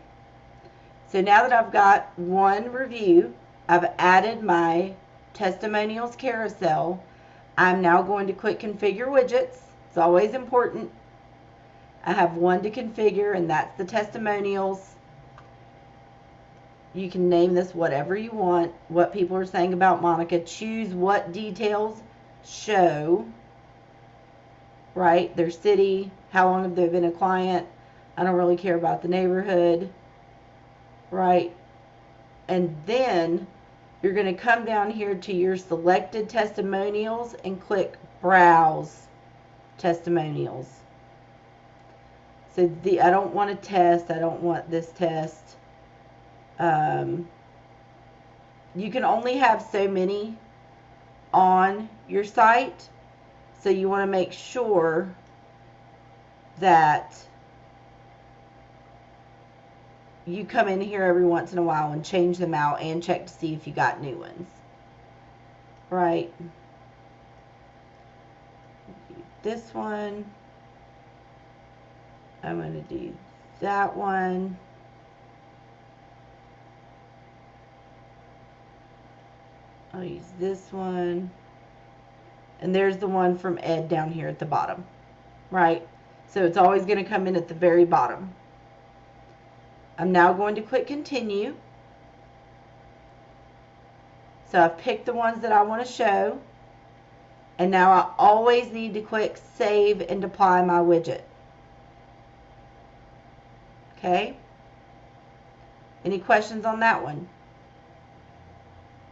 So now that I've got one review, I've added my testimonials carousel. I'm now going to click configure widgets. It's always important. I have one to configure, and that's the testimonials. You can name this whatever you want, what people are saying about Monica. Choose what details show, right? Their city, how long have they been a client. I don't really care about the neighborhood, right? And then you're going to come down here to your selected testimonials and click Browse Testimonials. So I don't want a test. I don't want this test. You can only have so many on your site. So you want to make sure that you come in here every once in a while and change them out and check to see if you got new ones. Right. This one. I'm going to do that one. I'll use this one. And there's the one from Ed down here at the bottom. Right? So it's always going to come in at the very bottom. I'm now going to click continue. So I've picked the ones that I want to show. And now I always need to click save and apply my widget. Okay? Any questions on that one?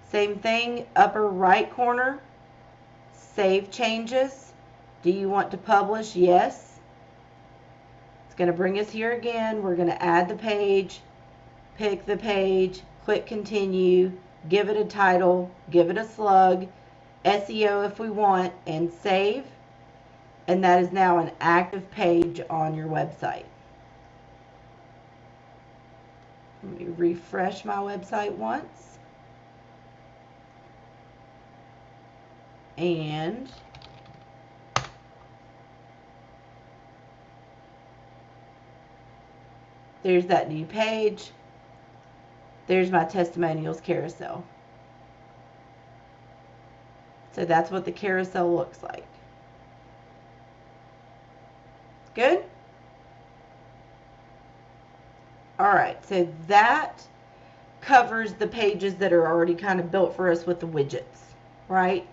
Same thing, upper right corner, save changes. Do you want to publish? Yes. It's going to bring us here again. We're going to add the page, pick the page, click continue, give it a title, give it a slug, SEO if we want, and save. And that is now an active page on your website. Let me refresh my website once. And there's that new page. There's my testimonials carousel. So that's what the carousel looks like. Good? Alright, so that covers the pages that are already kind of built for us with the widgets, right?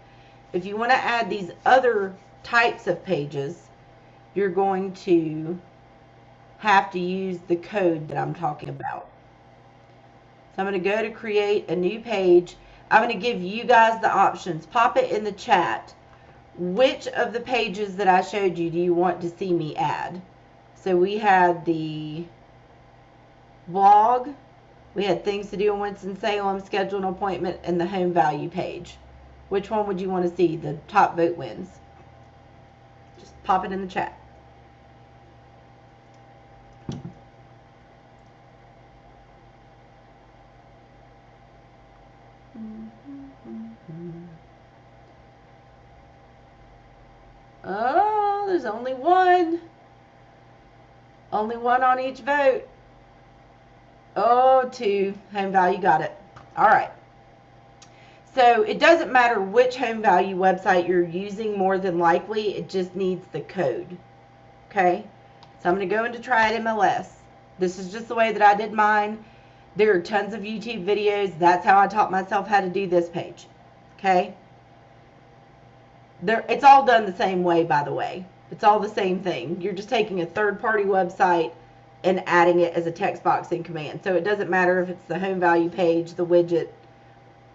If you want to add these other types of pages, you're going to have to use the code that I'm talking about. So I'm going to go to create a new page. I'm going to give you guys the options. Pop it in the chat. Which of the pages that I showed you do you want to see me add? So we had the blog, We had things to do in Winston-Salem, schedule an appointment, and the home value page. Which one would you want to see? The top vote wins. Just pop it in the chat. Oh, there's only one. Only one on each vote. Oh, two. Home value got it. All right. So it doesn't matter which home value website you're using, more than likely. It just needs the code. Okay? So I'm going to go into Try It MLS. This is just the way that I did mine. There are tons of YouTube videos. That's how I taught myself how to do this page. Okay? It's all done the same way, by the way. It's all the same thing. You're just taking a third-party website and adding it as a text box in command. So it doesn't matter if it's the home value page, the widget,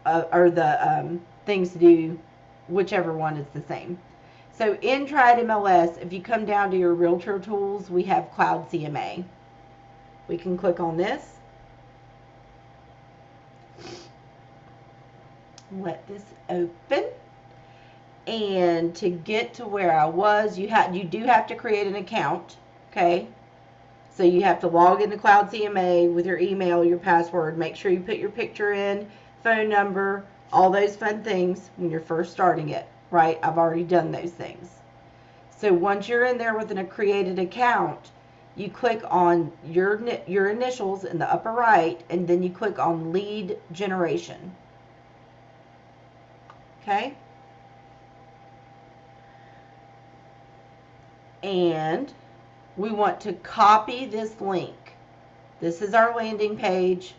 or the things to do, whichever one is the same. So in Try It MLS, if you come down to your Realtor tools, we have Cloud CMA. We can click on this. Let this open. And to get to where I was, you do have to create an account, okay? So you have to log into Cloud CMA with your email, your password. Make sure you put your picture in, phone number, all those fun things when you're first starting it, right? I've already done those things. So once you're in there with a created account, you click on your initials in the upper right, and then you click on lead generation. Okay? And we want to copy this link. This is our landing page.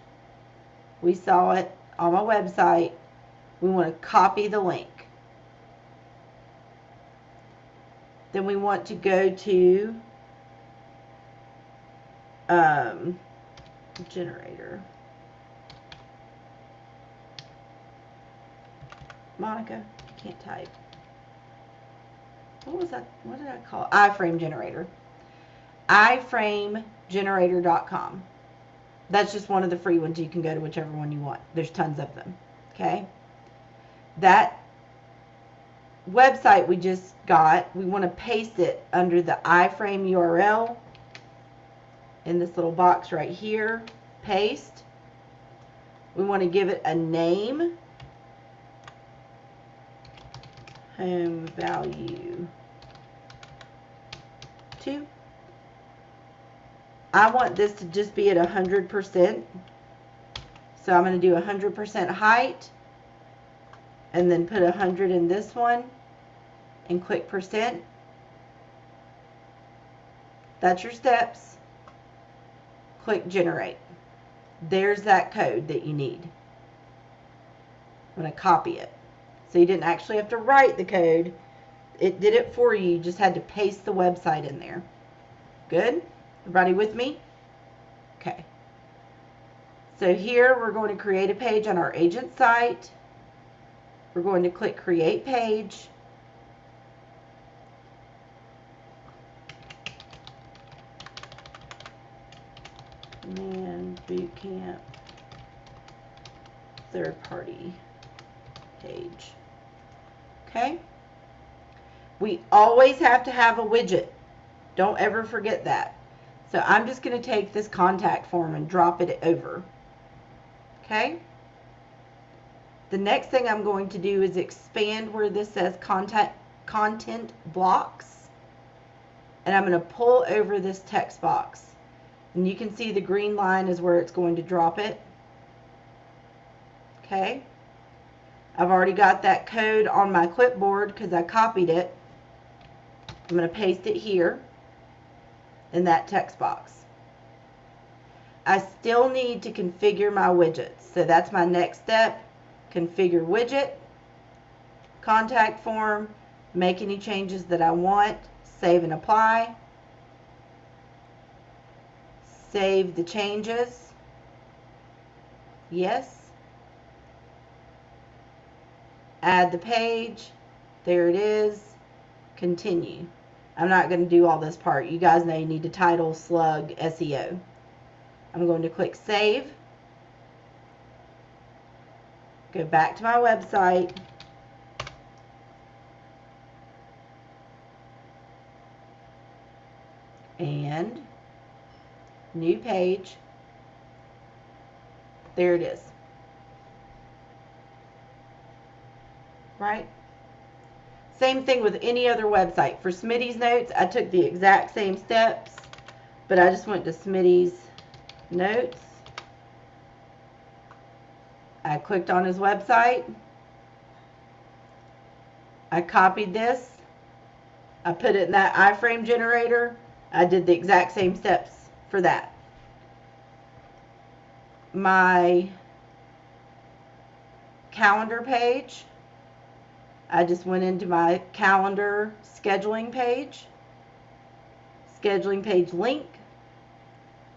We saw it on my website. We want to copy the link. Then we want to go to generator. Monica, you can't type. What was that? What did I call it? iframe generator. iframegenerator.com. That's just one of the free ones. You can go to whichever one you want. There's tons of them. Okay? That website we just got, we want to paste it under the iframe URL in this little box right here. Paste. We want to give it a name. Home value 2. I want this to just be at 100%. So I'm going to do 100% height. And then put 100 in this one. And click percent. That's your steps. Click generate. There's that code that you need. I'm going to copy it. So you didn't actually have to write the code. It did it for you. You just had to paste the website in there. Good? Everybody with me? Okay. So here we're going to create a page on our agent site. We're going to click create page. And boot camp third party page. Okay? We always have to have a widget. Don't ever forget that. So I'm just going to take this contact form and drop it over. Okay? The next thing I'm going to do is expand where this says content blocks. And I'm going to pull over this text box. And you can see the green line is where it's going to drop it. Okay? I've already got that code on my clipboard because I copied it. I'm going to paste it here in that text box. I still need to configure my widgets. So that's my next step. Configure widget, contact form, make any changes that I want, save and apply. Save the changes. Yes. Add the page. There it is. Continue. I'm not going to do all this part. You guys know you need to title, slug, SEO. I'm going to click save. go back to my website, and new page. There it is. Right? Same thing with any other website. For Smitty's Notes, I took the exact same steps, but I just went to Smitty's Notes. I clicked on his website. I copied this. I put it in that iframe generator. I did the exact same steps for that. My calendar page, I just went into my calendar scheduling page link.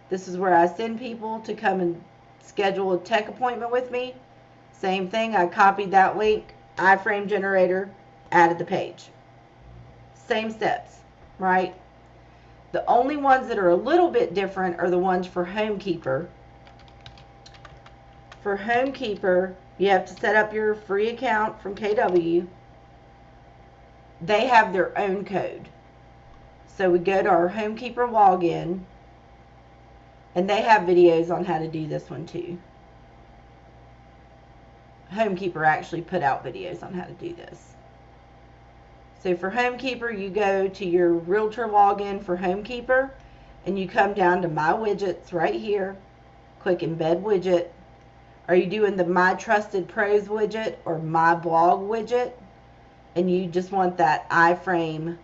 This is where I send people to come and schedule a tech appointment with me. Same thing, I copied that link, iframe generator, added the page. Same steps, right? The only ones that are a little bit different are the ones for HomeKeeper. For HomeKeeper, you have to set up your free account from KW. They have their own code. So we go to our HomeKeeper login, and they have videos on how to do this one too. HomeKeeper actually put out videos on how to do this. So for HomeKeeper, you go to your Realtor login for HomeKeeper, and you come down to My Widgets right here. Click Embed Widget. Are you doing the My Trusted Pros widget or My Blog widget? And you just want that iframe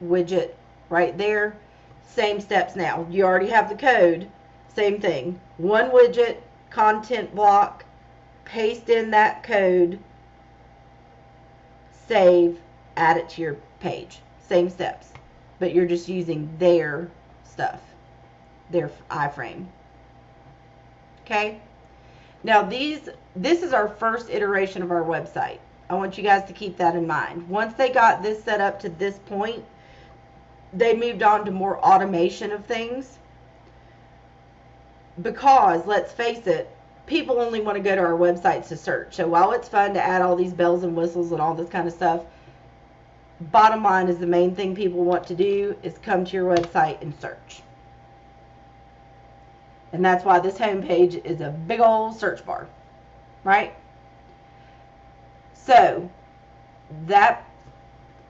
widget right there. Same steps now. You already have the code. Same thing. One widget, content block, paste in that code, save, add it to your page. Same steps. But you're just using their stuff, their iframe. Okay? Now this is our first iteration of our website. I want you guys to keep that in mind. Once they got this set up to this point, they moved on to more automation of things. Because, let's face it, people only want to go to our websites to search. So while it's fun to add all these bells and whistles and all this kind of stuff, bottom line is the main thing people want to do is come to your website and search. And that's why this homepage is a big old search bar, right? So that,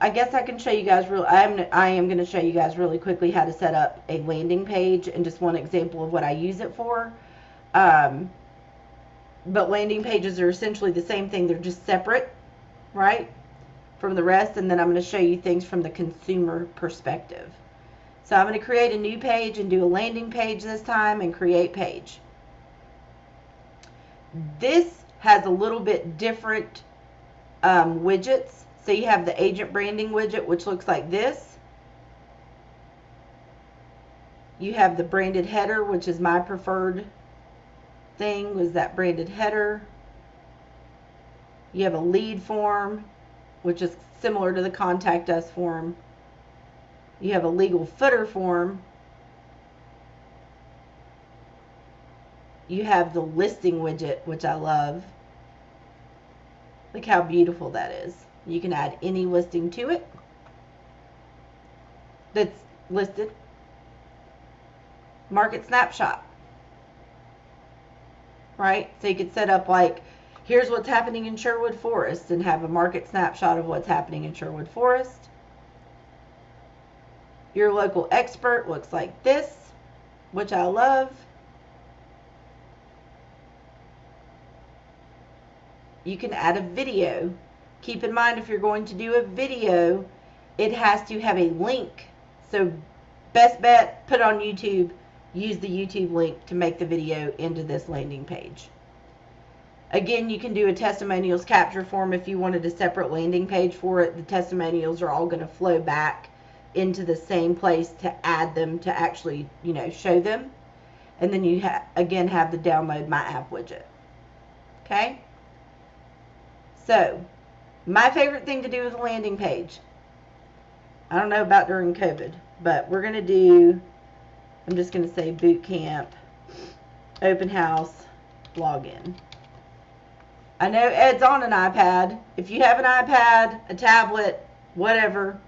I guess I can show you guys I am going to show you guys really quickly how to set up a landing page and just one example of what I use it for. But landing pages are essentially the same thing. They're just separate, right, from the rest. And then I'm going to show you things from the consumer perspective. So I'm going to create a new page and do a landing page this time and create page. This has a little bit different widgets. So you have the agent branding widget, which looks like this. You have the branded header, which is my preferred thing, was that branded header. You have a lead form, which is similar to the contact us form. You have a legal footer form. You have the listing widget, which I love. Look how beautiful that is. You can add any listing to it that's listed. Market snapshot. Right? So you could set up like, here's what's happening in Sherwood Forest, and have a market snapshot of what's happening in Sherwood Forest. Your local expert looks like this, which I love. You can add a video. Keep in mind, if you're going to do a video, it has to have a link. So best bet, put it on YouTube. Use the YouTube link to make the video into this landing page. Again, you can do a testimonials capture form if you wanted a separate landing page for it. The testimonials are all going to flow back into the same place to add them to actually, show them. And then you again have the download my app widget. Okay? So, my favorite thing to do with a landing page, I don't know about during COVID, but we're going to do, I'm just going to say boot camp, open house, login. I know Ed's on an iPad. If you have an iPad, a tablet, whatever,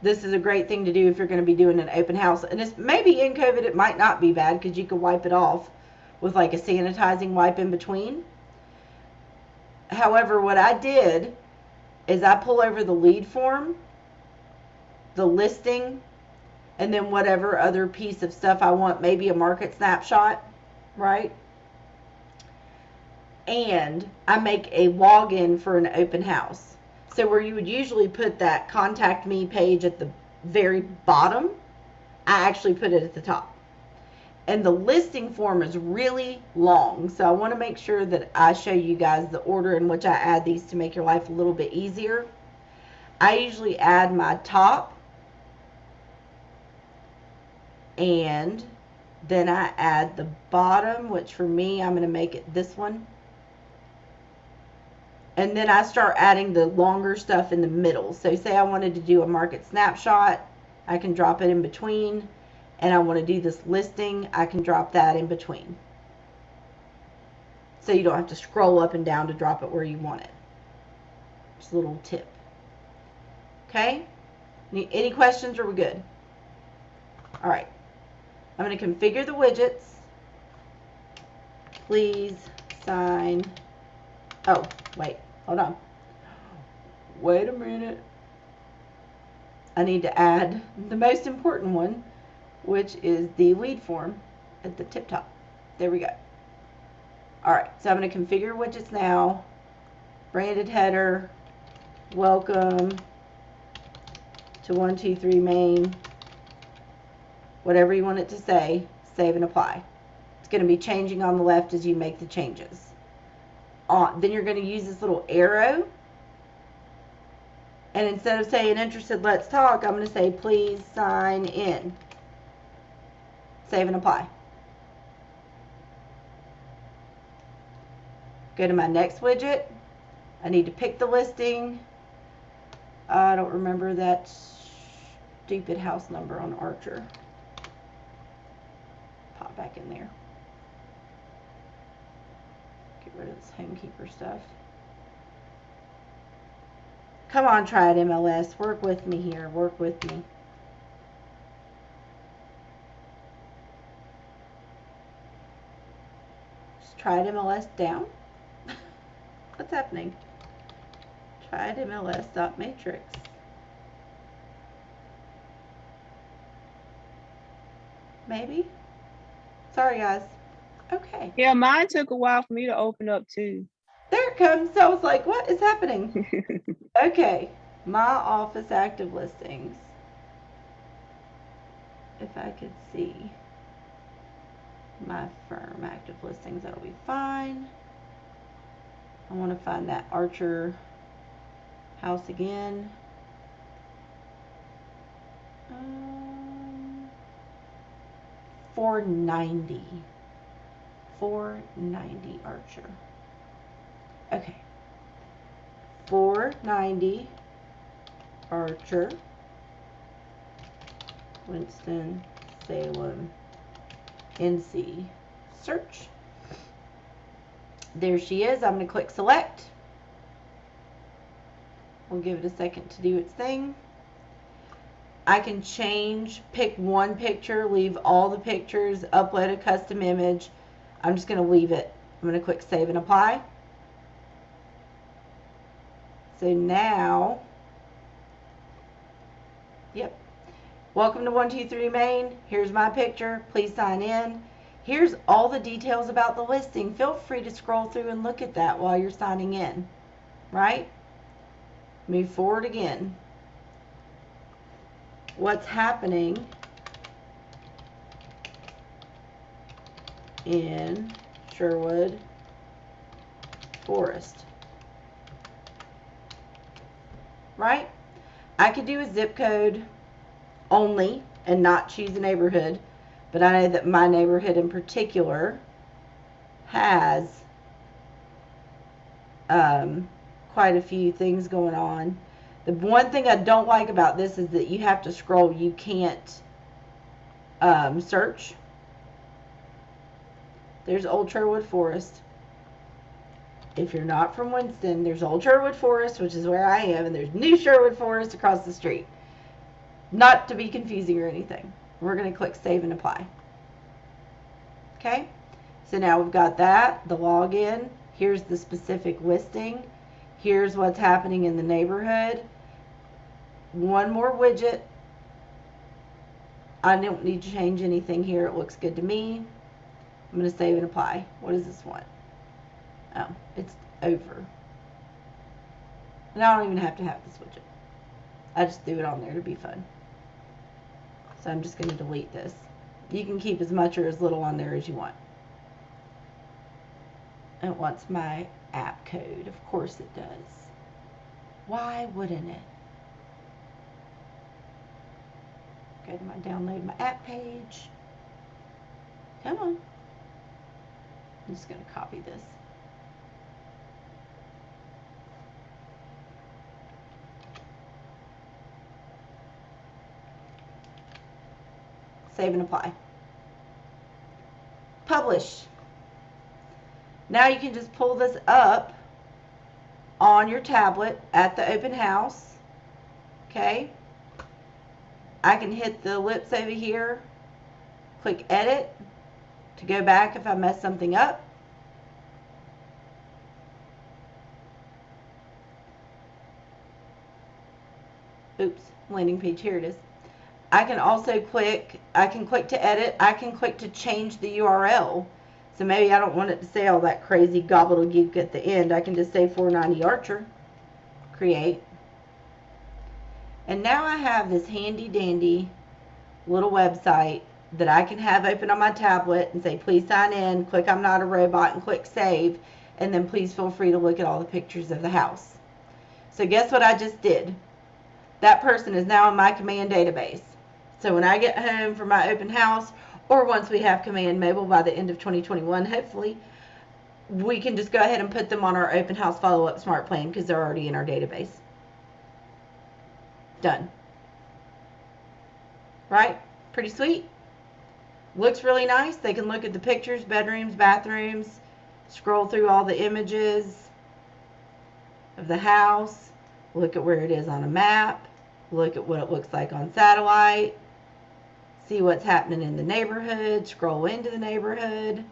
this is a great thing to do if you're going to be doing an open house. And it's maybe in COVID, it might not be bad because you can wipe it off with like a sanitizing wipe in between. However, what I did is I pull over the lead form, the listing, and then whatever other piece of stuff I want, maybe a market snapshot, right? And I make a login for an open house. So where you would usually put that contact me page at the very bottom, I actually put it at the top. And the listing form is really long, so I want to make sure that I show you guys the order in which I add these to make your life a little bit easier. I usually add my top, and then I add the bottom, which for me, I'm going to make it this one. And then I start adding the longer stuff in the middle. So say I wanted to do a market snapshot, I can drop it in between. And I want to do this listing, I can drop that in between. So you don't have to scroll up and down to drop it where you want it. Just a little tip. Okay? Any questions, or we're good? All right. I'm going to configure the widgets. Please sign. Oh, wait. Hold on. Wait a minute. I need to add the most important one, which is the lead form at the tip top. There we go. All right, so I'm going to configure widgets now. Branded header, welcome to 123 main. Whatever you want it to say, save and apply. It's going to be changing on the left as you make the changes. Then you're going to use this little arrow. And instead of saying interested, let's talk, I'm going to say please sign in. Save and apply. Go to my next widget. I need to pick the listing. I don't remember that stupid house number on Archer. Pop back in there. Get rid of this homekeeper stuff. Come on, try it, MLS. Work with me here. Work with me. Just try it, MLS down. What's happening? Try it, MLS.matrix. Maybe? Sorry, guys. Okay. Yeah, mine took a while for me to open up too. There it comes. So I was like, what is happening? Okay. My office active listings. If I could see my firm active listings, that'll be fine. I want to find that Archer house again. 490. 490 Archer. Okay. 490 Archer. Winston, Salem, NC. Search. There she is. I'm going to click select. We'll give it a second to do its thing. I can change, pick one picture, leave all the pictures, upload a custom image. I'm just going to leave it. I'm going to click save and apply. So now, yep. Welcome to 123 Main. Here's my picture. Please sign in. Here's all the details about the listing. Feel free to scroll through and look at that while you're signing in, right? Move forward again. What's happening in Sherwood Forest, right? I could do a zip code only and not choose a neighborhood, but I know that my neighborhood in particular has quite a few things going on. The one thing I don't like about this is that you have to scroll. You can't search. There's Old Sherwood Forest. if you're not from Winston, there's Old Sherwood Forest, which is where I am, and there's New Sherwood Forest across the street. Not to be confusing or anything. We're going to click Save and Apply. Okay, so now we've got that, the login. Here's the specific listing. Here's what's happening in the neighborhood. One more widget. I don't need to change anything here. It looks good to me. I'm going to save and apply. What does this want? Oh, it's over. And I don't even have to have this widget. I just threw it on there to be fun. So I'm just going to delete this. You can keep as much or as little on there as you want. It wants my app code. Of course it does. Why wouldn't it? Go to my download my app page. Come on. I'm just going to copy this. Save and apply. Publish. Now you can just pull this up on your tablet at the open house. Okay. I can hit the ellipse over here, click edit to go back if I mess something up. Oops, landing page, here it is. I can also click to edit. I can click to change the URL. So maybe I don't want it to say all that crazy gobbledygook at the end. I can just say 490 Archer, create. And now I have this handy dandy little website that I can have open on my tablet and say, please sign in, click I'm not a robot, and click save. And then please feel free to look at all the pictures of the house. So guess what I just did? That person is now in my command database. So when I get home from my open house, or once we have command mobile by the end of 2021, hopefully, we can just go ahead and put them on our open house follow-up smart plan because they're already in our database. Done. Right? Pretty sweet. Looks really nice. They can look at the pictures, bedrooms, bathrooms, scroll through all the images of the house, look at where it is on a map, look at what it looks like on satellite, see what's happening in the neighborhood, scroll into the neighborhood,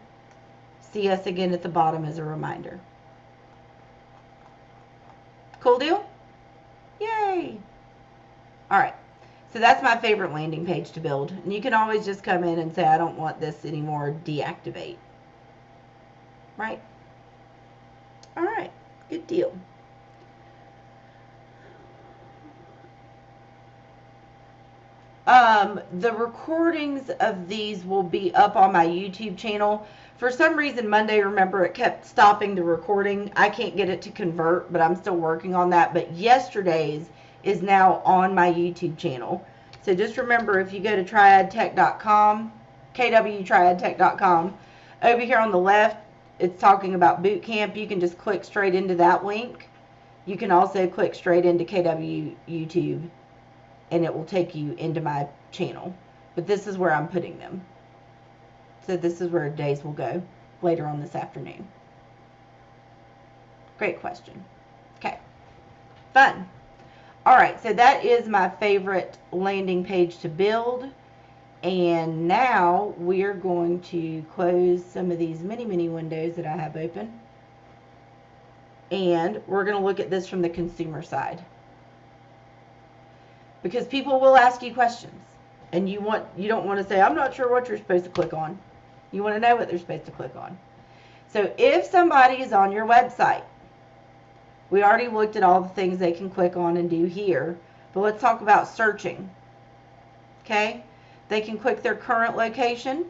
see us again at the bottom as a reminder. Cool deal? Yay! Alright, so that's my favorite landing page to build. And you can always just come in and say, I don't want this anymore, deactivate. Right? Alright, good deal. The recordings of these will be up on my YouTube channel. For some reason, Monday, remember, it kept stopping the recording. I can't get it to convert, but I'm still working on that. But yesterday's is now on my YouTube channel. So just remember, if you go to triadtech.com, kwtriadtech.com, over here on the left, it's talking about boot camp. You can just click straight into that link. You can also click straight into KW YouTube, and it will take you into my channel. But this is where I'm putting them. So this is where days will go later on this afternoon. Great question. Okay. Fun. Alright, so that is my favorite landing page to build. And now we're going to close some of these mini windows that I have open. And we're going to look at this from the consumer side. Because people will ask you questions. And you don't want to say, I'm not sure what you're supposed to click on. You want to know what they're supposed to click on. So if somebody is on your website, we already looked at all the things they can click on and do here. But let's talk about searching. Okay? They can click their current location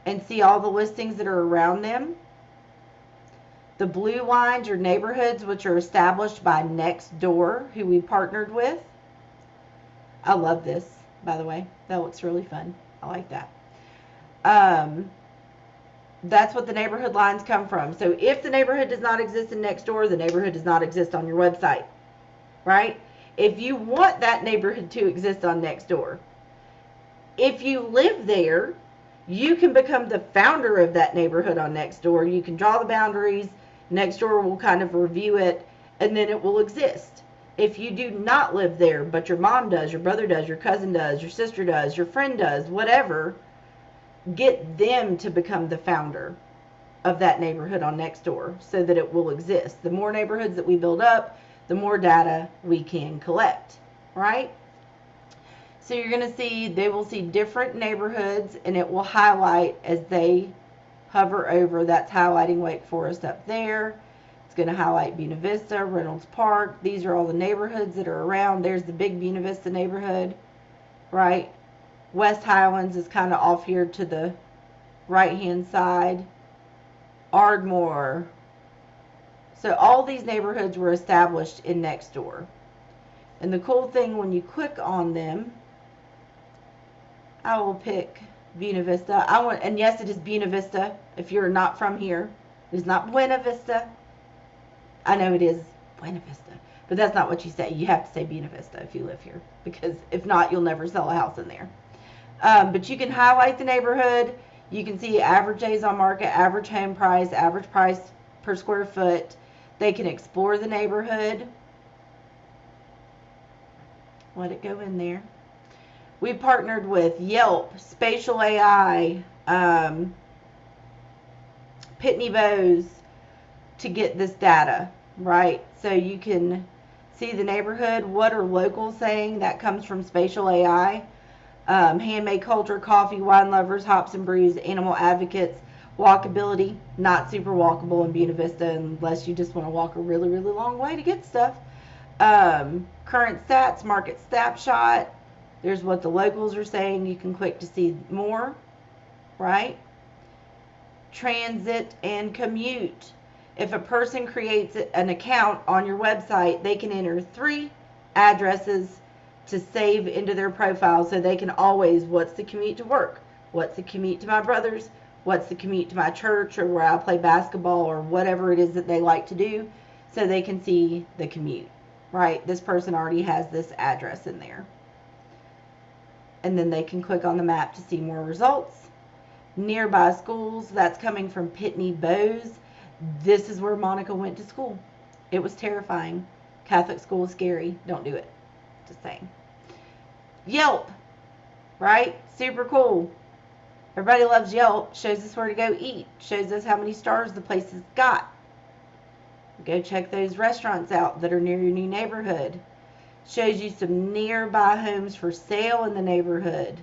and see all the listings that are around them. The blue lines are neighborhoods which are established by Nextdoor, who we partnered with. I love this, by the way. That looks really fun. I like that. That's what the neighborhood lines come from. So if the neighborhood does not exist in Nextdoor, the neighborhood does not exist on your website. Right? If you want that neighborhood to exist on Nextdoor, if you live there, you can become the founder of that neighborhood on Nextdoor. You can draw the boundaries. Nextdoor will kind of review it, and then it will exist. If you do not live there, but your mom does, your brother does, your cousin does, your sister does, your friend does, whatever, get them to become the founder of that neighborhood on Nextdoor so that it will exist. The more neighborhoods that we build up, the more data we can collect, right? So you're going to see, they will see different neighborhoods, and it will highlight as they hover over. That's highlighting Wake Forest up there. It's going to highlight Buena Vista, Reynolds Park. These are all the neighborhoods that are around. There's the big Buena Vista neighborhood, right? West Highlands is kind of off here to the right-hand side. Ardmore. So all these neighborhoods were established in Nextdoor. And the cool thing, when you click on them, I will pick Buena Vista. And yes, it is Buena Vista. If you're not from here, it is not Buena Vista. I know it is Buena Vista, but that's not what you say. You have to say Buena Vista if you live here, because if not, you'll never sell a house in there. But you can highlight the neighborhood. You can see average days on market, average home price, average price per square foot. They can explore the neighborhood. Let it go in there. We partnered with Yelp, Spatial AI, Pitney Bowes to get this data, right? So you can see the neighborhood. What are locals saying? That comes from Spatial AI. Handmade culture, coffee, wine lovers, hops and brews, animal advocates, walkability, not super walkable in Buena Vista unless you just want to walk a really, really long way to get stuff. Current stats, market snapshot. There's what the locals are saying. You can click to see more, right? Transit and commute. If a person creates an account on your website, they can enter 3 addresses to save into their profile, so they can always, what's the commute to work? What's the commute to my brother's? What's the commute to my church, or where I play basketball, or whatever it is that they like to do, so they can see the commute, right? This person already has this address in there. And then they can click on the map to see more results. Nearby schools, that's coming from Pitney Bowes. This is where Monica went to school. It was terrifying. Catholic school is scary. Don't do it. Just saying. Yelp, right? Super cool. Everybody loves Yelp. Shows us where to go eat. Shows us how many stars the place has got. Go check those restaurants out that are near your new neighborhood. Shows you some nearby homes for sale in the neighborhood.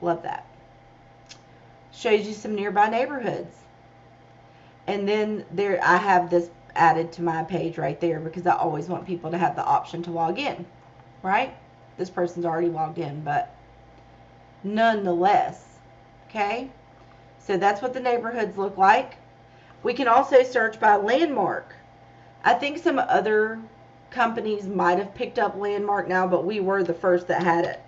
Love that. Shows you some nearby neighborhoods. And then there, I have this added to my page right there because I always want people to have the option to log in, right? This person's already logged in, but nonetheless, okay? So that's what the neighborhoods look like. We can also search by landmark. I think some other companies might have picked up landmark now, but we were the first that had it.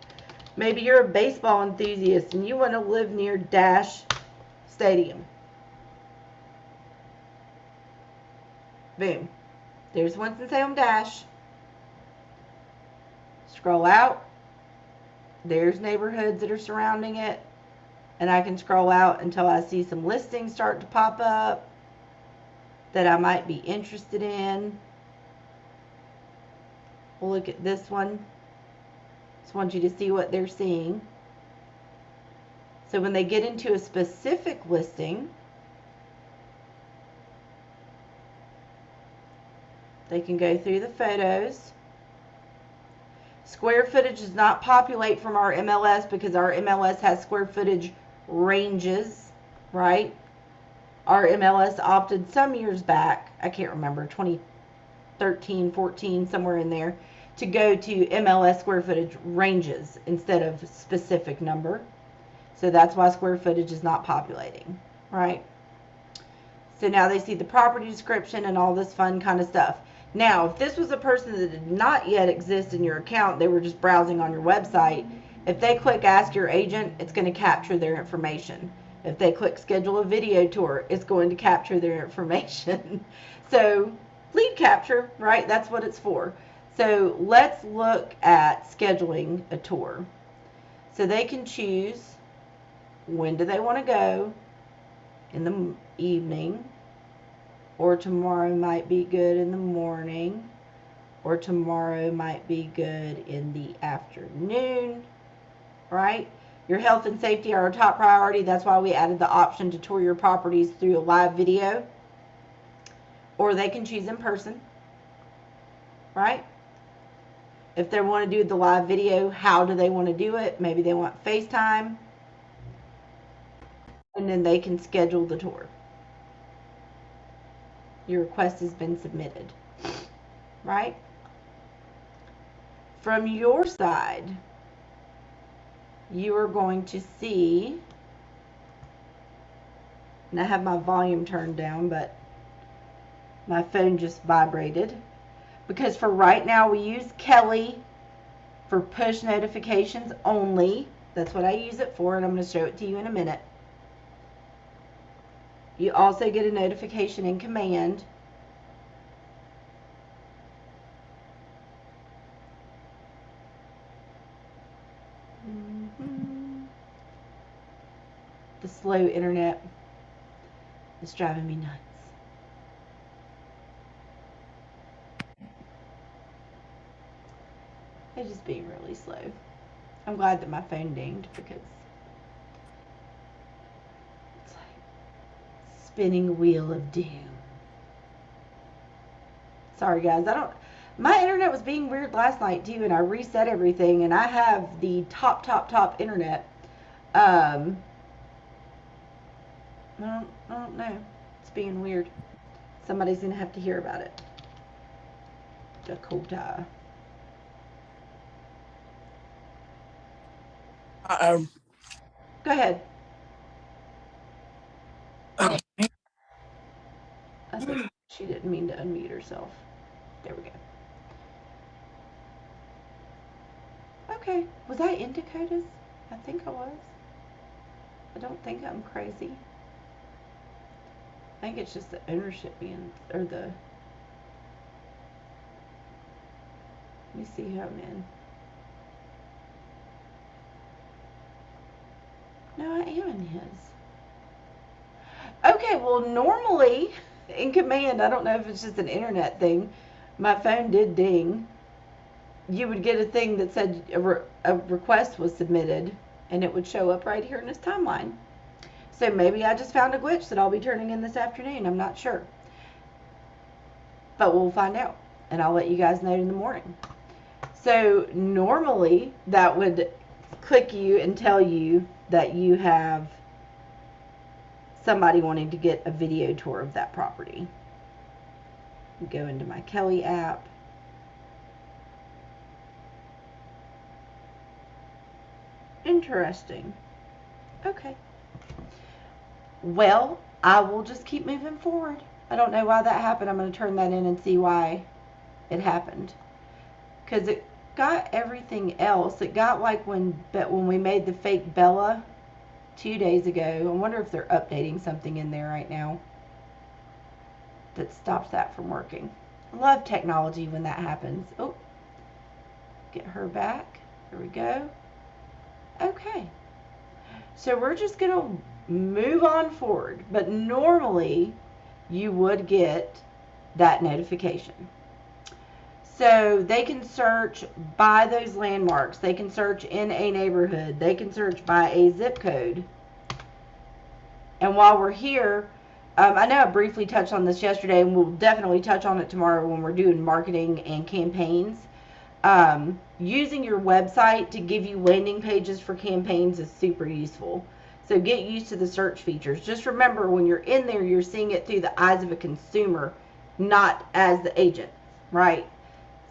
Maybe you're a baseball enthusiast and you want to live near Dash Stadium. Boom. There's Winston-Salem Dash. Scroll out. There's neighborhoods that are surrounding it. And I can scroll out until I see some listings start to pop up that I might be interested in. We'll look at this one. Just want you to see what they're seeing. So when they get into a specific listing, they can go through the photos. Square footage does not populate from our MLS because our MLS has square footage ranges, right? Our MLS opted some years back, I can't remember, 2013, 14, somewhere in there, to go to MLS square footage ranges instead of specific number. So that's why square footage is not populating, right? So now they see the property description and all this fun kind of stuff. Now, if this was a person that did not yet exist in your account, they were just browsing on your website, if they click Ask Your Agent, it's going to capture their information. If they click Schedule a Video Tour, it's going to capture their information. So, lead capture, right? That's what it's for. So, let's look at scheduling a tour. So, they can choose when do they want to go in the evening. or tomorrow might be good in the morning, or tomorrow might be good in the afternoon, right? Your health and safety are our top priority. That's why we added the option to tour your properties through a live video, or they can choose in person, right? If they want to do the live video, how do they want to do it? Maybe they want FaceTime, and then they can schedule the tour. Your request has been submitted, right? From your side, you are going to see, and I have my volume turned down, but my phone just vibrated. Because for right now, we use Kelly for push notifications only. That's what I use it for, and I'm going to show it to you in a minute. You also get a notification in command. The slow internet is driving me nuts. It's just being really slow. I'm glad that my phone dinged because it's like spinning wheel of doom. Sorry guys, my internet was being weird last night too, and I reset everything, and I have the top internet. I don't know. It's being weird. Somebody's gonna have to hear about it. Dakota. Uh-oh. Go ahead. Oh. I think she didn't mean to unmute herself. There we go. Okay. Was I in Dakota's? I think I was. I don't think I'm crazy. I think it's just the ownership being, or the, let me see who I'm in. No, I am in his. Okay, well, normally in command, I don't know if it's just an internet thing, my phone did ding. You would get a thing that said a request was submitted, and it would show up right here in this timeline. So maybe I just found a glitch that I'll be turning in this afternoon. I'm not sure. But we'll find out, and I'll let you guys know in the morning. So normally that would click you and tell you that you have somebody wanting to get a video tour of that property. Go into my Kelly app. Interesting. Okay. Well, I will just keep moving forward. I don't know why that happened. I'm going to turn that in and see why it happened. Because it got everything else. It got like when we made the fake Bella 2 days ago. I wonder if they're updating something in there right now that stops that from working. I love technology when that happens. Oh, get her back. There we go. Okay. So we're just going to move on forward. But normally you would get that notification. So they can search by those landmarks. They can search in a neighborhood. They can search by a zip code. And while we're here, I know I briefly touched on this yesterday, and we'll definitely touch on it tomorrow when we're doing marketing and campaigns. Using your website to give you landing pages for campaigns is super useful. So get used to the search features. Just remember, when you're in there, you're seeing it through the eyes of a consumer, not as the agent, right?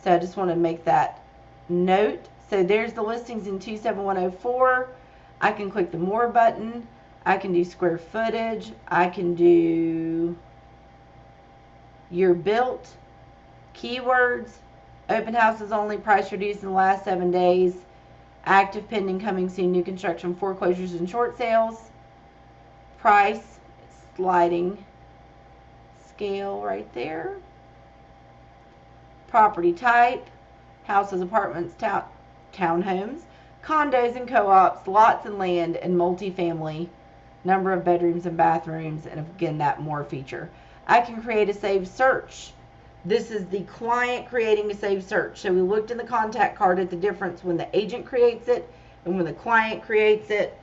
So I just want to make that note. So there's the listings in 27104. I can click the more button. I can do square footage. I can do year built, keywords, open houses only, price reduced in the last 7 days, active, pending, coming soon, new construction, foreclosures and short sales, price, sliding scale right there, property type, houses, apartments, townhomes, condos and co-ops, lots and land, and multifamily, number of bedrooms and bathrooms, and again, that more feature. I can create a saved search. This is the client creating a saved search. So we looked in the contact card at the difference when the agent creates it and when the client creates it.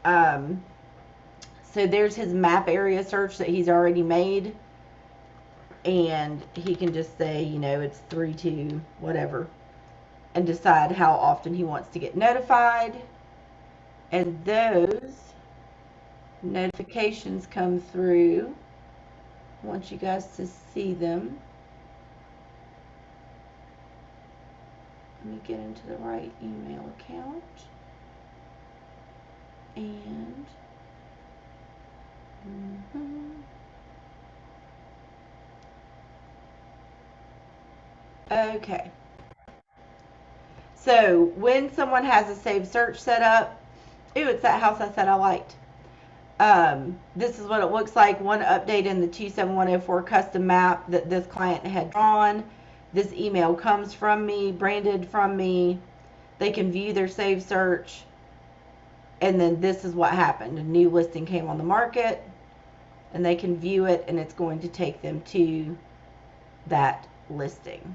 So there's his map area search that he's already made. And he can just say, you know, it's 3-2, whatever, and decide how often he wants to get notified. And those notifications come through. I want you guys to see them. Let me get into the right email account. And okay. So when someone has a saved search set up, ooh, it's that house I said I liked. This is what it looks like. One update in the 27104 custom map that this client had drawn. This email comes from me, branded from me. They can view their saved search. And then this is what happened. A new listing came on the market. And they can view it, and it's going to take them to that listing.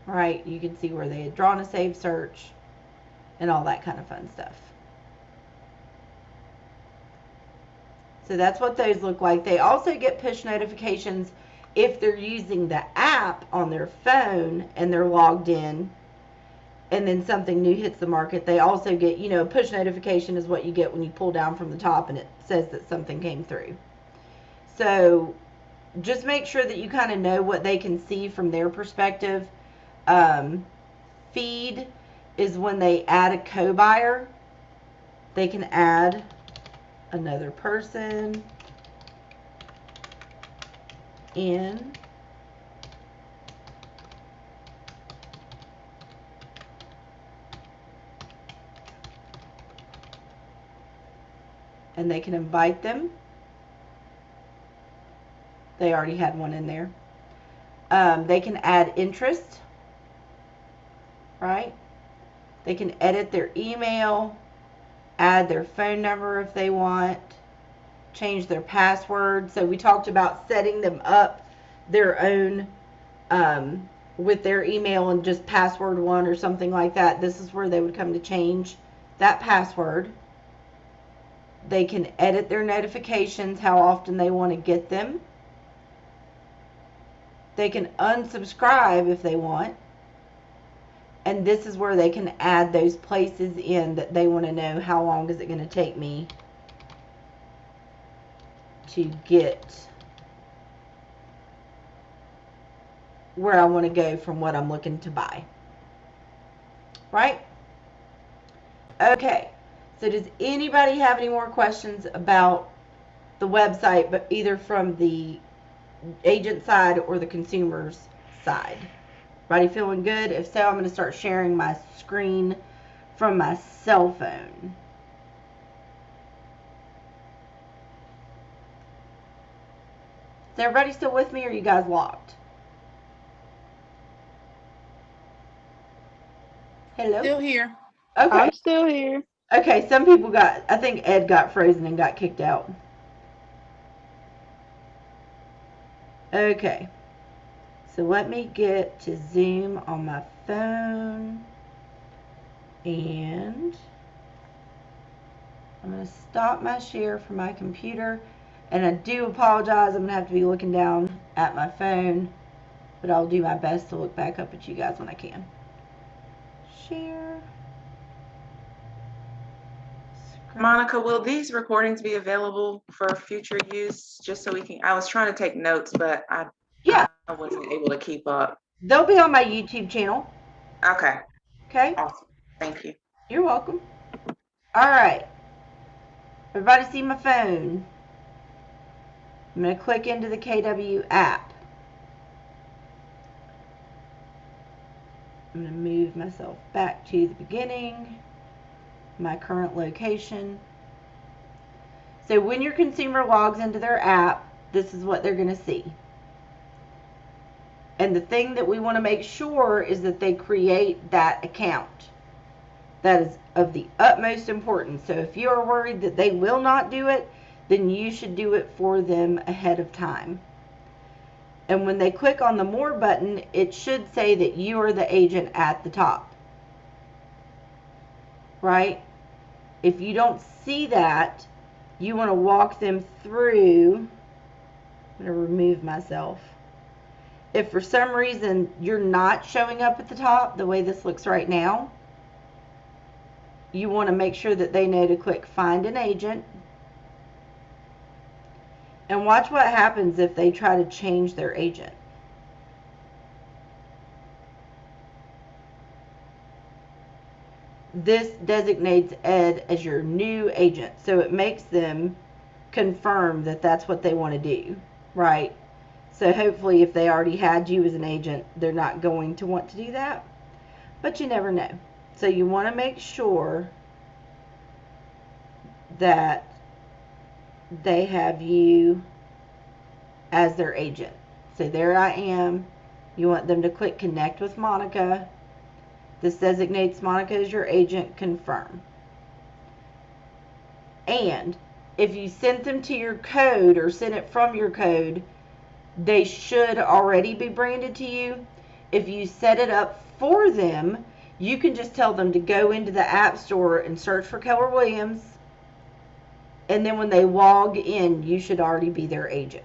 Right, you can see where they had drawn a saved search and all that kind of fun stuff. So that's what those look like. They also get push notifications if they're using the app on their phone and they're logged in and then something new hits the market. They also get, you know, a push notification is what you get when you pull down from the top and it says that something came through. So just make sure that you kind of know what they can see from their perspective. Feed is when they add a co-buyer. They can add another person in. And they can invite them. They already had one in there. They can add interest. Right? They can edit their email, add their phone number if they want, change their password. So we talked about setting them up their own with their email and just password one or something like that. This is where they would come to change that password. They can edit their notifications, how often they want to get them. They can unsubscribe if they want. And this is where they can add those places in that they want to know how long is it going to take me to get where I want to go from what I'm looking to buy. Right? Okay. So does anybody have any more questions about the website, but either from the agent side or the consumer's side? Everybody feeling good? If so, I'm going to start sharing my screen from my cell phone. Is everybody still with me, or are you guys locked? Hello? Still here. Okay. I'm still here. Okay, some people got, I think Ed got frozen and got kicked out. Okay. So let me get to Zoom on my phone. And I'm going to stop my share from my computer. And I do apologize. I'm going to have to be looking down at my phone. But I'll do my best to look back up at you guys when I can. Share. Monica, will these recordings be available for future use? Just so we can, I was trying to take notes, but I wasn't able to keep up. They'll be on my YouTube channel. Okay. Okay? Awesome. Thank you. You're welcome. All right. Everybody see my phone? I'm going to click into the KW app. I'm going to move myself back to the beginning, my current location. So when your consumer logs into their app, this is what they're going to see. And the thing that we want to make sure is that they create that account. That is of the utmost importance. So if you are worried that they will not do it, then you should do it for them ahead of time. And when they click on the More button, it should say that you are the agent at the top. Right? If you don't see that, you want to walk them through. I'm going to remove myself. If for some reason you're not showing up at the top the way this looks right now, you want to make sure that they know to click Find an Agent. And watch what happens if they try to change their agent. This designates Ed as your new agent, so it makes them confirm that that's what they want to do, right? So hopefully if they already had you as an agent, they're not going to want to do that, but you never know. So you want to make sure that they have you as their agent. So there I am. You want them to click Connect with Monica. This designates Monica as your agent. Confirm. And if you sent them to your code or sent it from your code, they should already be branded to you. If you set it up for them, you can just tell them to go into the App Store and search for Keller Williams. And then when they log in, you should already be their agent.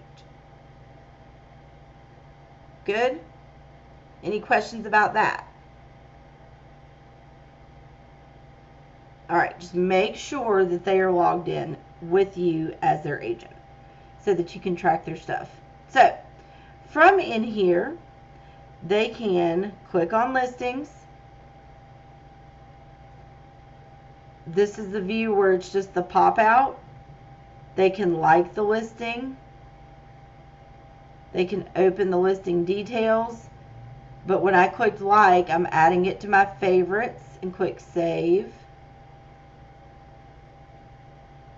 Good? Any questions about that? All right, just make sure that they are logged in with you as their agent so that you can track their stuff. So, from in here, they can click on listings. This is the view where it's just the pop out. They can like the listing. They can open the listing details. But when I clicked like, I'm adding it to my favorites and click save.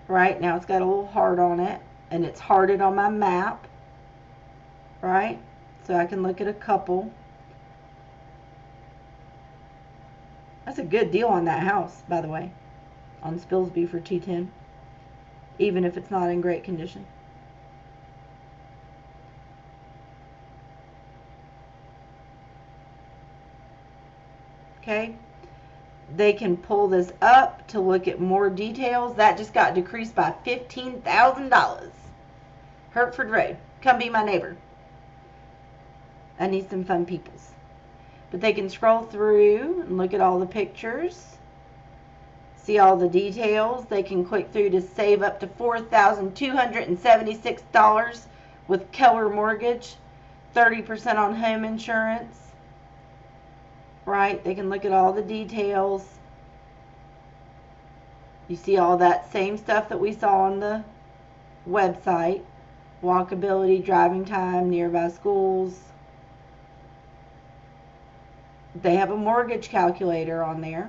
Right, now it's got a little heart on it, and it's hearted on my map. Right, so I can look at a couple. That's a good deal on that house, by the way, on Spilsby for $210, even if it's not in great condition. Okay, they can pull this up to look at more details. That just got decreased by $15,000. Hertford Road, come be my neighbor. I need some fun peoples. But they can scroll through and look at all the pictures, see all the details. They can click through to save up to $4,276 with Keller Mortgage, 30% on home insurance. Right, they can look at all the details. You see all that same stuff that we saw on the website. Walkability, driving time, nearby schools. They have a mortgage calculator on there.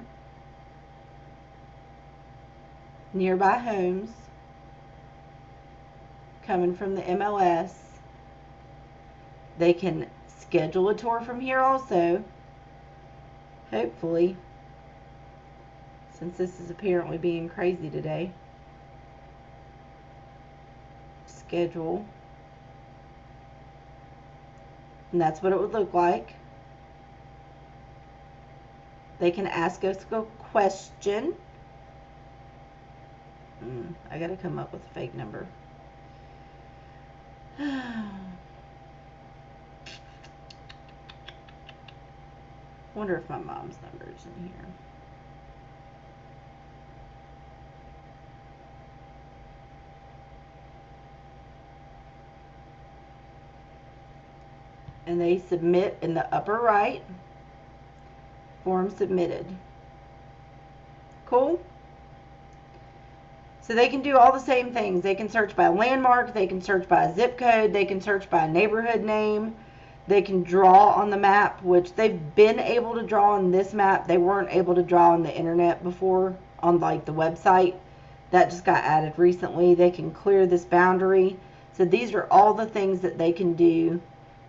Nearby homes. Coming from the MLS. They can schedule a tour from here also. Hopefully, since this is apparently being crazy today. Schedule. And that's what it would look like. They can ask us a question. I gotta come up with a fake number. Wonder if my mom's number is in here. And they submit in the upper right. Form submitted. Cool? So they can do all the same things. They can search by landmark. They can search by a zip code. They can search by a neighborhood name. They can draw on the map, which they've been able to draw on this map. They weren't able to draw on the internet before, on like the website. That just got added recently. They can clear this boundary. So these are all the things that they can do.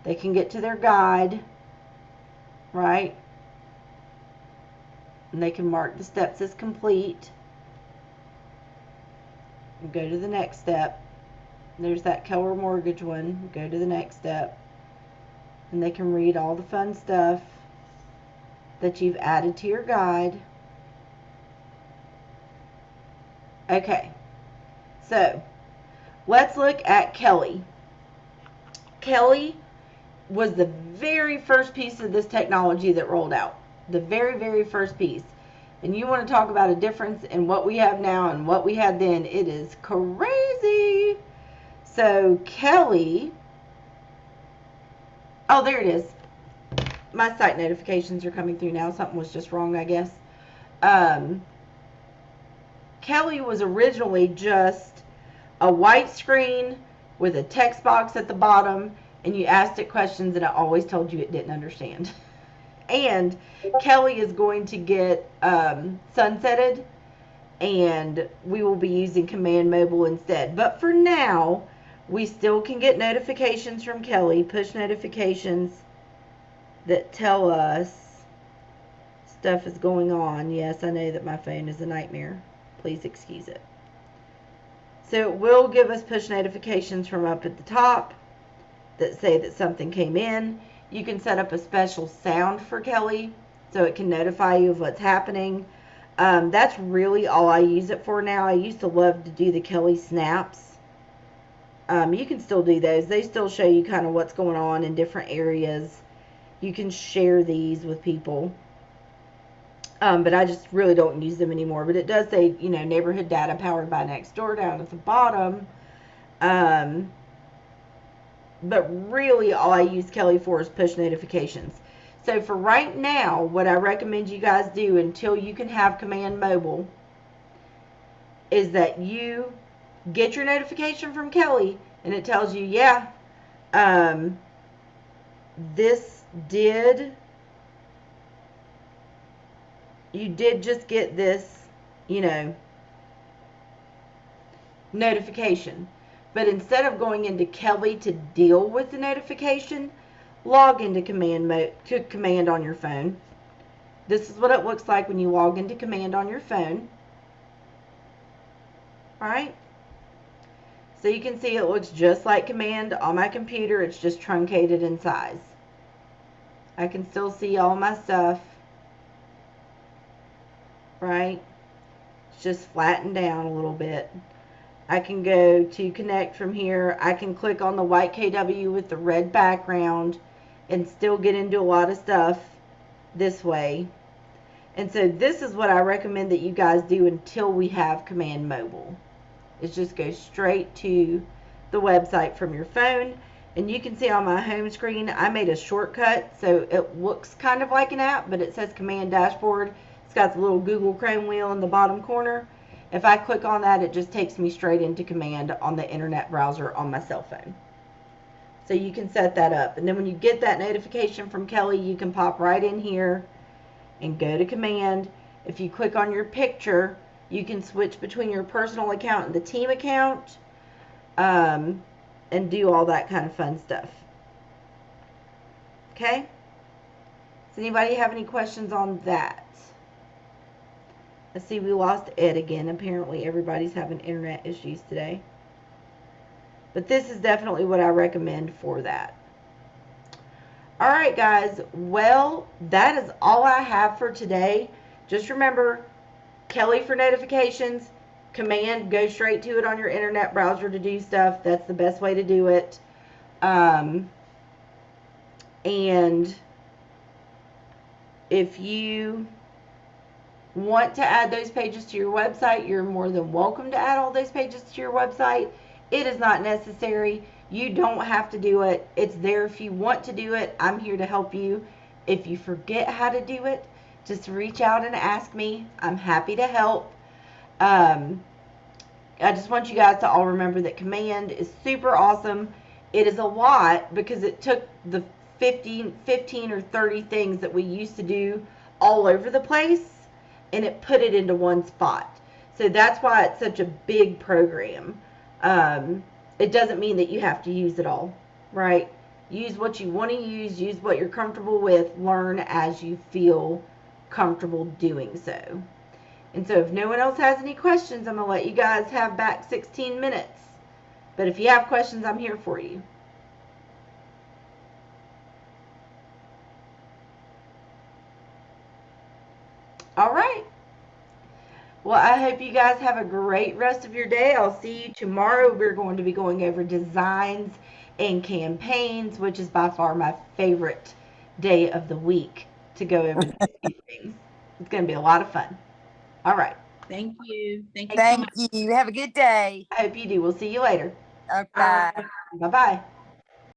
They can get to their guide, right? And they can mark the steps as complete. And go to the next step. There's that Keller Mortgage one. Go to the next step. And they can read all the fun stuff that you've added to your guide. Okay, so let's look at Kelly. Kelly was the very first piece of this technology that rolled out. The very, very first piece. And you want to talk about a difference in what we have now and what we had then. It is crazy. So Kelly, oh, there it is. My site notifications are coming through now. Something was just wrong, I guess. Kelly was originally just a white screen with a text box at the bottom, and you asked it questions and it always told you it didn't understand. And Kelly is going to get sunsetted, and we will be using Command Mobile instead. But for now, we still can get notifications from Kelly, push notifications that tell us stuff is going on. Yes, I know that my phone is a nightmare. Please excuse it. So it will give us push notifications from up at the top that say that something came in. You can set up a special sound for Kelly so it can notify you of what's happening. That's really all I use it for now. I used to love to do the Kelly snaps. You can still do those. They still show you kind of what's going on in different areas. You can share these with people. But I just really don't use them anymore. But it does say, you know, neighborhood data powered by Nextdoor down at the bottom. But really all I use Kelly for is push notifications. So for right now, what I recommend you guys do until you can have Command Mobile is that you get your notification from Kelly and it tells you, yeah, you did just get this, you know, notification. But instead of going into Kelly to deal with the notification, log into Command on your phone. This is what it looks like when you log into Command on your phone. Right? So you can see it looks just like Command on my computer. It's just truncated in size. I can still see all my stuff. Right? It's just flattened down a little bit. I can go to connect from here. I can click on the white KW with the red background and still get into a lot of stuff this way. And so this is what I recommend that you guys do until we have Command Mobile. Is just go straight to the website from your phone. And you can see on my home screen, I made a shortcut so it looks kind of like an app, but it says Command Dashboard. It's got the little Google Chrome wheel in the bottom corner. If I click on that, it just takes me straight into Command on the internet browser on my cell phone. So you can set that up. And then when you get that notification from Kelly, you can pop right in here and go to Command. If you click on your picture, you can switch between your personal account and the team account, and do all that kind of fun stuff. Okay? Does anybody have any questions on that? Let's see, we lost Ed again. Apparently everybody's having internet issues today. But this is definitely what I recommend for that. Alright guys, well, that is all I have for today. Just remember, Kelly for notifications, Command, go straight to it on your internet browser to do stuff. That's the best way to do it. And if you want to add those pages to your website, you're more than welcome to add all those pages to your website. It is not necessary. You don't have to do it. It's there if you want to do it. I'm here to help you. If you forget how to do it, just reach out and ask me. I'm happy to help. I just want you guys to all remember that Command is super awesome. It is a lot because it took the 15 or 30 things that we used to do all over the place, and it put it into one spot. So that's why it's such a big program. It doesn't mean that you have to use it all, right? Use what you want to use what you're comfortable with, learn as you feel comfortable doing so. And so if no one else has any questions, I'm going to let you guys have back 16 minutes. But if you have questions, I'm here for you. All right. Well, I hope you guys have a great rest of your day. I'll see you tomorrow. We're going to be going over designs and campaigns, which is by far my favorite day of the week to go over these things. It's going to be a lot of fun. All right. Thank you. Thank you so much. Thank you. Have a good day. I hope you do. We'll see you later. Okay. Bye-bye.